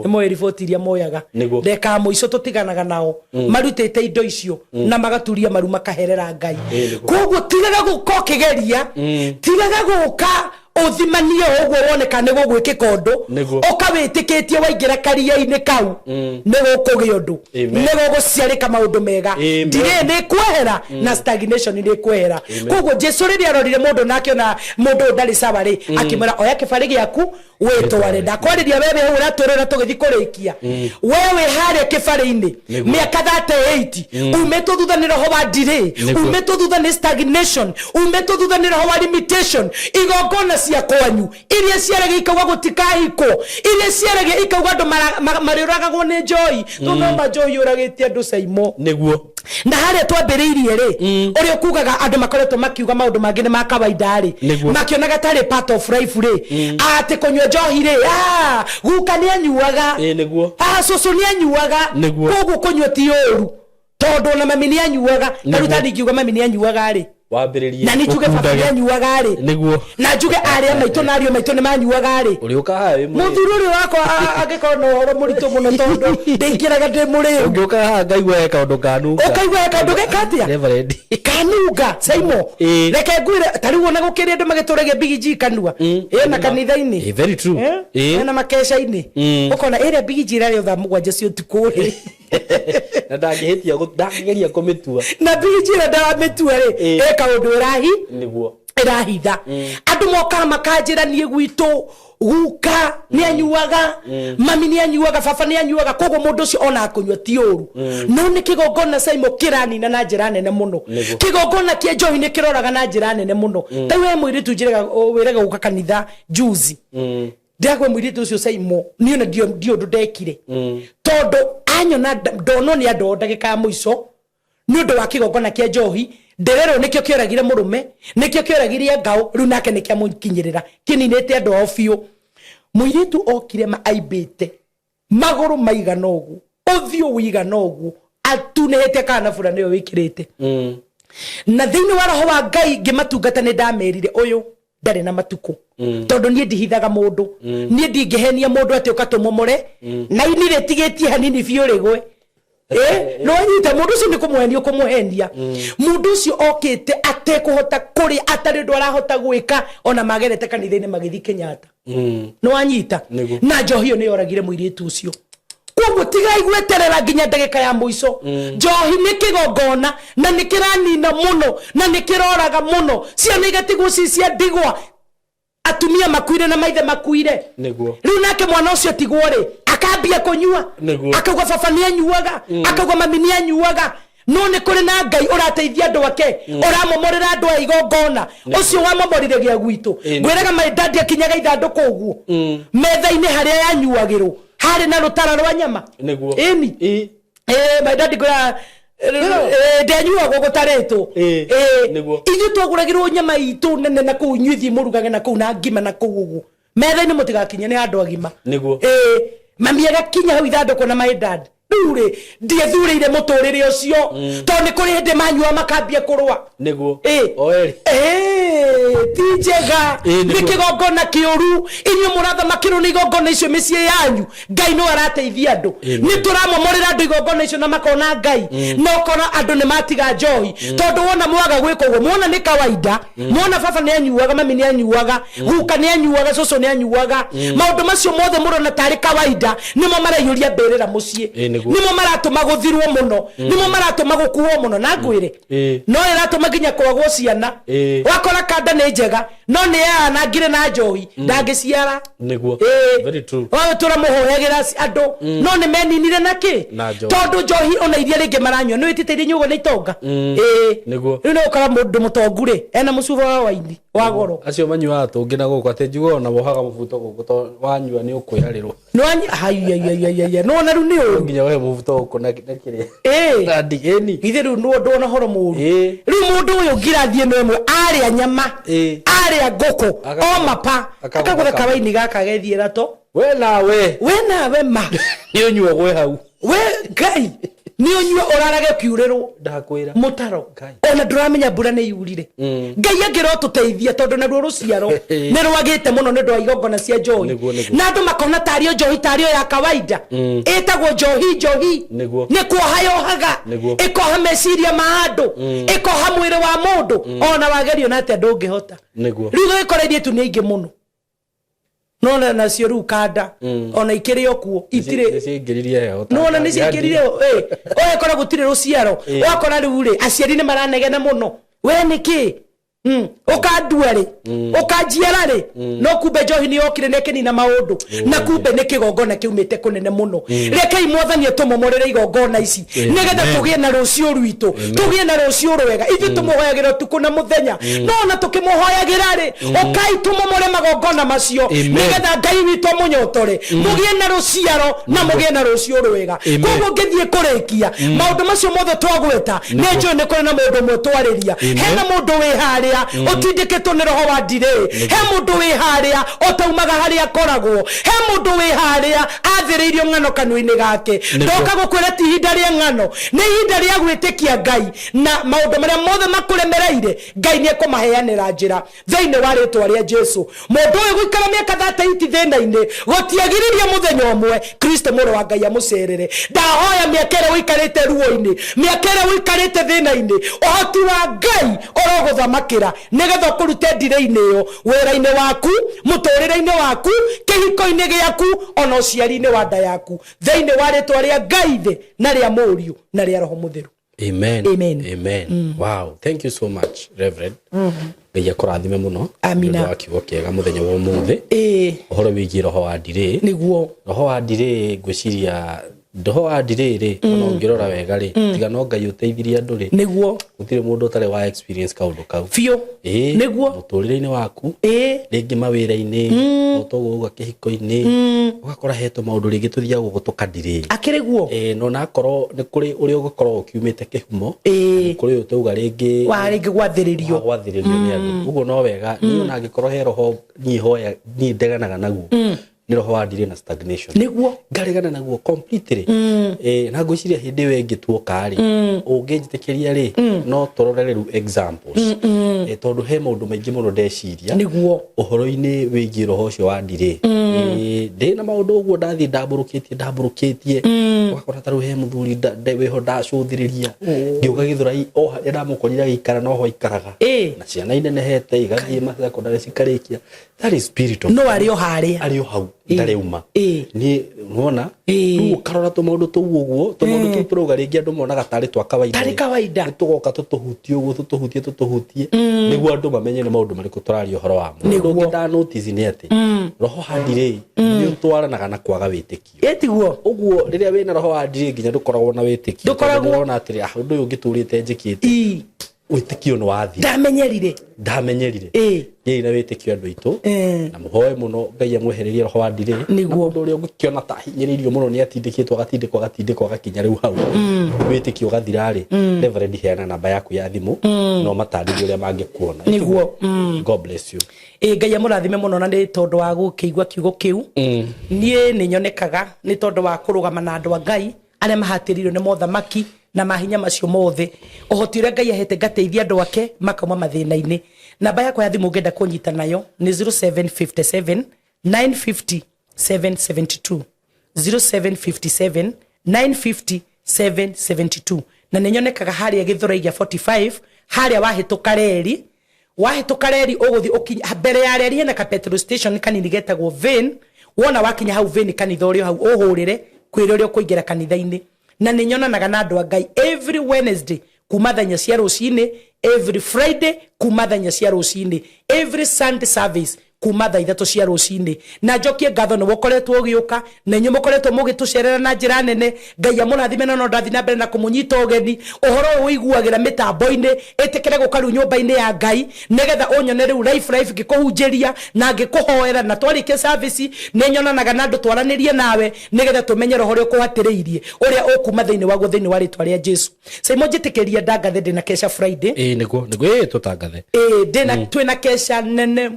S1: moĩ riboti iria moyaga ndeka mũico tũtiganaga nao marutĩte indo icio na magaturia maru makaherera Ngai koguo tigaga gũka ũkĩgeria tigaga gũka uthimanie ũguo woneka nĩ gũgwĩkĩka ũndũ ũkawĩtĩkĩtie waingĩra karia-inĩ kau nĩ gũkũgĩa ũndũ nĩ gũgũciarĩka maũndũ mega ndirĩ nĩ kwehera na stagnation nĩ kwehera koguo Jesu rĩrĩa arorire mũndũ nake ona mũndũ ndarĩ sawa rĩ akĩmwĩra oya kĩbarĩ gĩaku wĩtware ndakwarĩria wewe hũra twĩrora tũgĩthiĩ kũrĩkia wewe harĩa kĩbarĩ-inĩ mĩaka 38 umĩtwo thutha nĩ roho wa ndirĩ umĩtwo thutha nĩ stagnation umĩtwo thutha nĩ roho wa limitation igongona cia kwanyu iria ciarege ikauga gũtikahikwo iria ciarege ikauga andũ marĩũragagwo nĩ njoi tũnoma njoi ũragĩtie andũ Simon
S2: nĩguo
S1: na harĩa twambĩrĩirie rĩ ũrĩa kugaga andũ makoretwo makiuga maũndũ mangĩ nĩ ma kawaida rĩ makĩonaga tarĩ part of life rĩ atĩ kũnyua njohi rĩ guka nĩ anyuaga
S2: nĩguo
S1: cũcũ nĩ anyuaga koguo kũnyua ti ũru tondũ na mami nĩ anyuaga taruta nĩngiuga mami nĩ anyuaga rĩ
S2: wambĩrĩrie
S1: na nĩ njuge baba nĩ anyuaga rĩ
S2: nĩguo
S1: na njuge arĩa maitũ na ariũ maitũ nĩ manyuaga rĩ
S2: ũrĩũka haha wĩ mũrĩu
S1: mũthuri ũrĩa wakwa angĩkorwo na ũhoro mũritũ mũno tondũ ndĩingĩraga ndĩ mũrĩu
S2: ũngĩũka haha ngaigua he kaũndũ kanunga
S1: ũkaigua he kaũndũ geka atĩa
S2: Reverend
S1: kanunga Simon reke ngwĩre tarĩu ona gũkĩrĩ andũ magĩtũragia Big G kanua na kanitha-inĩ
S2: very true
S1: na makesha-inĩ ũkona ĩrĩa Big G rarĩ thaa mũgwanja cia ũtukũ rĩ
S2: na ndangĩgeria kũmĩtua
S1: na Big G ndaramĩtua rĩ kaũndũ
S2: nĩguo
S1: ĩrahitha andũ mokaga makanjĩra niĩ gwitũ guka nĩ anyuaga mami nĩ anyuaga baba nĩ anyuaga koguo mũndũ ũcio ona akũnyua ti ũru no nĩ kĩgongona Simon kĩranina na njĩra nene mũno kĩgongona kĩa njohi nĩ kĩroraga na njĩra nene mũno ta we mũirĩtu wĩraga gũka kanitha juzi ndagwe mũirĩtu ũcio Simon niĩ ona ndio ũndũ ndekire tondũ anyona ndono nĩ andũ ndagĩka ya mũico nĩ ũndũ wa kĩgongona kĩa njohi nderero nĩkĩo kĩoragire mũrũme nĩkĩo kĩoragire ngaũ rĩu nake nĩkĩamũkinyĩrĩra kĩninĩte andũ ao biũ mũirĩtu okire aimbĩte magũrũ maigana ũguo ũthiũ wĩigana ũguo atunĩhĩte kana bũra nĩyo wĩkĩrĩte na thĩinĩ wa roho wa Ngai ngĩmatungata nĩ ndamerire ũyũ ndare na matuko tondu nie ndihithaga mundu nie ndingehenia mundu ati ukatumomore na inire tigetie hanini biurigwe no nyita mundu ucio ni kumuhenia ukumuhenia mundu ucio okite atekuhota kuri atari ndu arahota gwika ona magerete kanitha-ini magithi Kenyatta no anyita na njohi ni yoragire muiritu ucio koguo tigai gweterera nginya ndagika ya muico njohi ni kigongona na ni kiranina muno na ni kiroraga muno ciana igatigũcicia ndigwa atumia makuire na maithe makuire riu nake mwana ucio tigwo ri akambia kunyua akauga baba ni anyuaga akauga mami ni anyuaga no ni kuri na Ngai urateithia andu ake uramomorera andu a igongona ucio wamomorire gia gwitu ngwiraga my dad akinyaga ithanduku uguo metha-ini haria yanyuagirwo hari na rutara rwa nyama eni my dad ngwira ndenyuagwo gutaritwo ithu twaguragirwo nyama itu nene na kuu nyuthi murugage na kuu na ngima na kuu uguo metha-ini mutigakinye ni andu agima mami agakinya hau ithanduku na my dad ndure ndiethureire muturire ucio to ni kuri hindi manyua makambia kurwa oeri tijega nikigongona kiuru inyu muratha makiru ni igongona icio micie yanyu Ngai no arateithia andu ni turamomorera andu igongona icio na makona Ngai no kona andu ni matiga njohi tondu wona mwaga gwika uguo muona ni kawaida muona baba ni anyuaga mami ni anyuaga guka ni anyuaga coco ni anyuaga maundu macio mothe murona tari kawaida nimo marayuria mbirira mucie nimo maratuma guthirwo muno nimo maratuma gukuwo muno na ngwire no iratuma nginya kwagwo ciana wakora kanda ni njega no ni yana ngire na njohi ndangiciara
S2: niguo very true
S1: wa turamuhoyagira andu no ni meninire naki tondu njohi ona iria ringi maranyua no ititiri nyugo ni itonga
S2: niguo
S1: riu no ukara mundu mutongure ena mucuba wa waini wa goro
S2: acio manyuaga tungi na guku ati njugo na bohaga mubuto guku to wanyua ni ukwiharirwo
S1: no hayayayaya no na riu ni u
S2: nginya we mubuto guku na kire radi eni
S1: ithe riu no ndo na horo muru riu mundu uyu ngirathie no imwe aria nyama aria nguku o mapa akagura kawaini gaka gethiera to
S2: we nawe
S1: ma
S2: ni unyua gwe hau
S1: we Ngai ni unyua orarage kiurero
S2: ndakwira
S1: mutaro ona duramenya mbura ni yurire Ngai agiro tuteithia tondu na ruo ruciaro ni rwagite muno ni ndwa igongona cia njohi na andu makona tario njohi tario ya kawaida etagwo njohi ni kuohayo haga ikoha meciria ma andu ikoha mwiri wa mundu ona wagerio na ate ndungihota riu gikorerie tu ni ingi muno nona nacio riu kanda ona ikiri okuo itire
S2: cingiririe heho
S1: nona ni cingiririe oe kora gutire ruciaro wakora riu ri aciari ni maranegena muno we niki ukandua ri ukanjiara ri no kumbe njohi ni yokire nekeni na maundu na kumbe ni kigongona kiumite kunene muno rekei mwathani tumomorere igongona ici nigetha tugie na rucio rwitu tugie na rucio rwega ithu tumuhoyagira tuku na muthenya no na tukimuhoyagira ri ukai tumomore magongona macio nigetha Ngai witu munyotore mugie na ruciaro na mugie na rucio rwega koguo ngithie kurikia maundu macio mothe twagweta ni njui ni kuri na mundu mwe twariria hena mundu wi haria utindikitwo ni roho wa ndire he mundu wi haria otaumaga haria koragwo he mundu wi haria athiriirio ng'ano kanua-ini gake ndoka gukwira ti ihinda ria ng'ano ni ihinda ria gwitikia Ngai na maundu maria mothe makuremereire Ngai ni ekumaheanira njira thiini wa ritwa ria Jesu mundu uyu guikara miaka 38 thina-ini gutiagiriria muthenya umwe Kristo muru wa Ngai amucerere ndahoya miaka ire wikarite ruo-ini miaka ire wikarite thina-ini uhoti wa Ngai uroguthamakira nigetha kurute ndire-ini yo wira-ini waku muturire-ini waku kihiko-ini giaku ona uciari-ini wa nda yaku thiini wa ritwa ria Ngai the na ria Muriu na ria Roho Mutheru
S2: amen wow thank you so much reverend Ngai akurathime muno
S1: amina
S2: wa kiugo kiega muthenya wa umuthi uhoro wigie roho wa ndire
S1: niguo
S2: roho wa ndire ngwiciria ndoho wa ndire ri ona ngirora wega ri tiga no Ngai uteithirie andu ri
S1: niguo
S2: gutire mundu utare wa experience kaundu kau
S1: fio niguo
S2: muturire-ini waku ringi mawira-ini utoguga kihiko-ini ugakora heto maundu ringi tuthia gugutukandire akiriguo no na korwo ni kuri uri ugukorwo ukiumite kihumo kuri utuga ringi
S1: wa ringi gwathiririo
S2: ni andu uguo no wega ni ona ngikorwo he roho ni hoya ni ndeganaga naguo ni roho wa ndire na stagnation
S1: niguo
S2: ngaregana naguo completely na ngwiciria hindi we ngituoka ri ungijitekeria ri no torore ru examples tondu he maundu maingi muno ndeciria
S1: niguo
S2: uhoro-ini wigi roho ucio wa ndire ndina maundu uguo ndathi ndamburukitie wakora taru he muthuri weho ndacuthiriria ngiuga githurai o haria ndamukorira gikara no ho ikaraga na ciana inenehete igathie mathekondari cikarikia that is spirit of
S1: no ario haria
S2: ario hau ndareuma ni unaona nu karora to maundu tu uguo to maundu tu turoga ringi andu monaga tari twa kawaida tugoka tutuhutie uguo tutuhutie niguo andu mamenye ni maundu mariku turario horo wamo niguo nda notice ni ati roho handire ni utwaranaga na kwaga witikio
S1: etiguo
S2: uguo riria wina roho handire nginya ndukoragwo na witikio ndurona atiri undu uyu ngiturite njikite witikio no wathi ndamenyerire ye ina witikio andu itu na muhoe muno ngai amwehererie roho wa ndire niguo ndu uri ungikiona ta hinyiririo muno ni atindikitwo agakinya riu hau witikio gathirari Reverend heana namba yaku ya thimu no mataririo uria mangikuona
S1: niguo
S2: God bless you
S1: ngai amurathime muno na ni tondu wa gukiigua kiugo kiu nie ni nyonekaga ni tondu wa kurugama na andu a ngai aria mahatiririo ni mothamaki na mahinya macio mothe ohoti uria ngai ahete ngateithia andu ake makauma mathina-ini namba yakwa ya thimu ngenda kunyita nayo ni 0757 950 772 0757 950 772 na ninyonekaga haria Githurai gia 45 haria wahituka reri uguthi ukinya mbere ya reri na ka petrol station kanini getagwo Vein wona wakinya hau Vein kanitha urio hau uhurire kwira urio kuingira kanitha-ini na ninyonanaga na andu a ngai every Wednesday kuma thanya cia rucini every Friday kuma thanya cia rucini every Sunday service kuma thaa 3 cia rucini na njokie ngatho ni wokoretwo ugiuka na inyu mukoretwo mugitucerera na njira nene ngai amurathime no ndathi na mbere na kumunyita ugeni uhoro uiguagira mitambo-ini etekere gukaru nyumba-ini ya ngai negetha unyone riu life gikuhunjiria na ngikuhoera na twarikie service ni nyonanaga na andu twaranirie nawe negetha tumenye roho ria kuhatiriirie uria ukuma thiini waguo thiini wa ritwa ria Jesu sai monjitikiria ndangathe ndina kesha Friday
S2: niguo tutangathe
S1: ndina twina kesha nene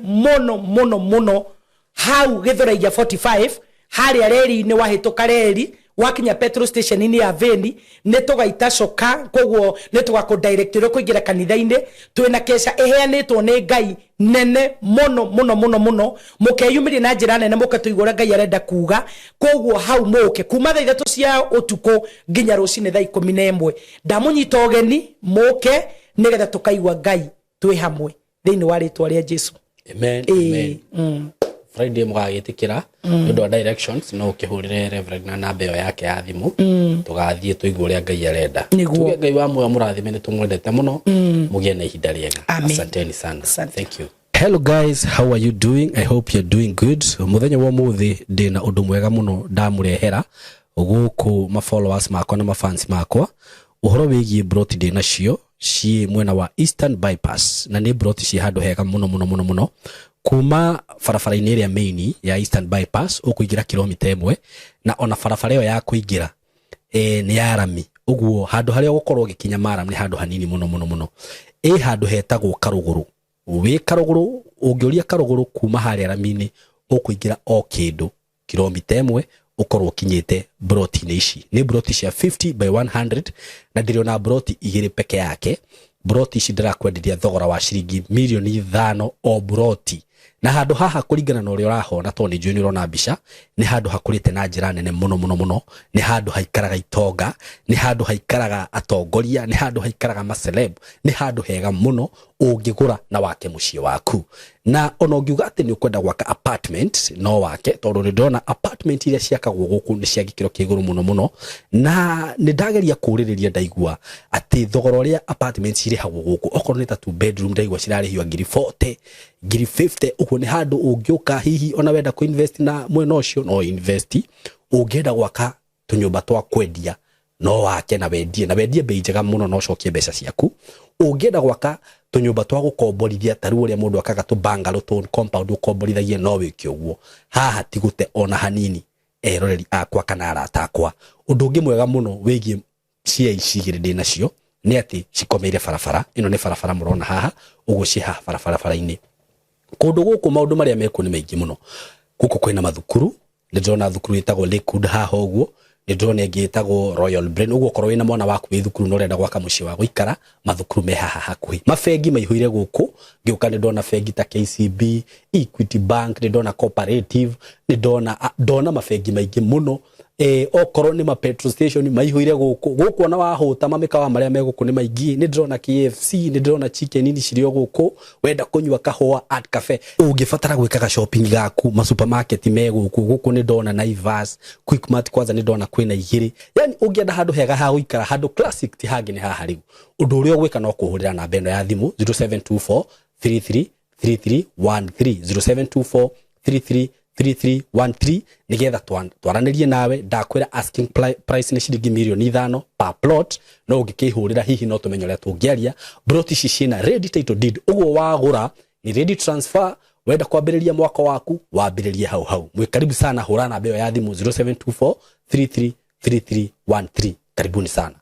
S1: muno hau Githurai gia 45 haria reri ni wahituka reri wakinya petrol station ini ya Vein ni tugaita coka koguo ni tugako direct ro kuingira kanitha-ini twina kesha eheanitwo ni ngai nene muno mukeyumirie na njira nene mukatuigura ngai arenda kuga koguo hau muke kuma thaa 3 cia utuko nginya rucini thaa 11 ndamunyita ugeni muke nigetha tukaigwa ngai twi hamwe thiini wa ritwa ria Jesu
S2: amen Friday mugagitikira ndu wa directions no ukihurire Reverend na namba yo yake ya thimu tugathie tuigwe uria ngai arenda tuge ngai wa mwe murathime ni tumwendete muno mugie na ihinda riega asanteni sana thank you. Hello guys, how are you doing? I hope you're doing good. Muthenya wa muthi ndina undu mwega muno ndamurehera guku ma followers makwa na ma fans makwa uhoro wigie broti ndina cio ci mwena wa Eastern Bypass na ni broti ci handu hega muno kuma farafara-ini ria main ya Eastern Bypass ukuingira kilomita 1 na ona farafara yo ya kuingira ni ya rami uguo handu haria gukorwo gikinya maram ni handu hanini muno handu hetagwo Karuguru wi Karuguru ungioria Karuguru kuma haria rami-ini ukuingira o kindu kilomita 1 ukorwo kinyite broti-ini ici ni broti cia 50 by 100 na ndiriona broti igiri peke yake broti ici ndirakwenderia thogora wa ciringi milioni 5 o broti na handu haha kuringana na uria urahona to ni njui ni urona mbica ni handu hakurite na njira nene muno ni handu haikaraga itonga ni handu haikaraga atongoria ni handu haikaraga maceleb ni handu hega muno ungigura na wake mucii waku na ona ungiuga ati ni ukwenda gwaka apartment no wake tondu ni ndona apartment iria ciakagwo guku ni cia gikiro kiguru muno na ni ndageria kuririria ndaigua ati thogora uria apartments irihagwo guku okorwo ni ta 2 bedroom ndaigua cirarihio ngiri 40 ngiri 50 uko ni handu ungiuka hihi ona wenda ku invest na mwena ucio no invest ungienda gwaka tunyumba twa kwendia no wake na wendie bei njega muno no cokie mbeca ciaku ungienda gwaka tunyumba twa gukomborithia taru uria mundu akaga tu bungalow to compound ukomborithagie no wiki uguo haha tigute ona hanini eroreri akwa kana arata akwa undu ungi mwega muno wigie cia icigire ndinacio ni ati cikomeire farafara ino ni farafara murona haha uguo ci haha farafara-ini kundu guku maundu maria meku ni maingi muno guku kwina mathukuru nä ndona thukuru ĩtagwo Lakewood haha ũguo, nä ndona ĩngĩ ĩtagwo Royal Brain. Ũguo korwo wĩna mwana waku wĩ thukuru no ũrenda gwaka mũciĩ wa gũikara, mathukuru me haha hakuhĩ. Mabengi maihũire gũkũ, ngĩũka nĩ ndona bengi ta KCB, Equity Bank, nĩ ndona Cooperative, nĩ ndona mabengi maingĩ mũno. Okorwo nĩ ma petrol station maihũire gũkũ ona wahũta mamĩkawa marĩa me gũkũ nĩ maingĩ. Nĩ ndĩrona KFC, nĩ ndĩrona Chicken Inn cirĩ gũkũ, wenda kũnyua kahũa at cafe. Ũngĩbatara gwĩkaga shopping gaku, ma supermarket me gũkũ nĩ ndona Naivas, Quickmart kwanza nĩ ndona kwĩna igĩrĩ. Yani ũngĩenda handũ hega ha gũikara, handũ classic ti hangĩ nĩ haha rĩu. Ũndũ ũrĩa ũgwĩka no kũhũrĩra namba ĩno ya thimũ 0724 33 3313 0724 33 3313 nigetha twaranĩrie nawe. Ndakwĩra asking price nĩ ciringi mirioni 5 per plot, no ũngĩkĩhũrĩra hihi no tũmenye ũrĩa tũngĩaria. Plot ici ciĩna ready title deed, ũguo wagũra ni ready transfer. Wenda kwambĩrĩria mwako waku wambĩrĩrie hau. Mwĩ karibu sana, hũra namba ĩyo ya thimũ 0724 33 3313. Karibuni sana.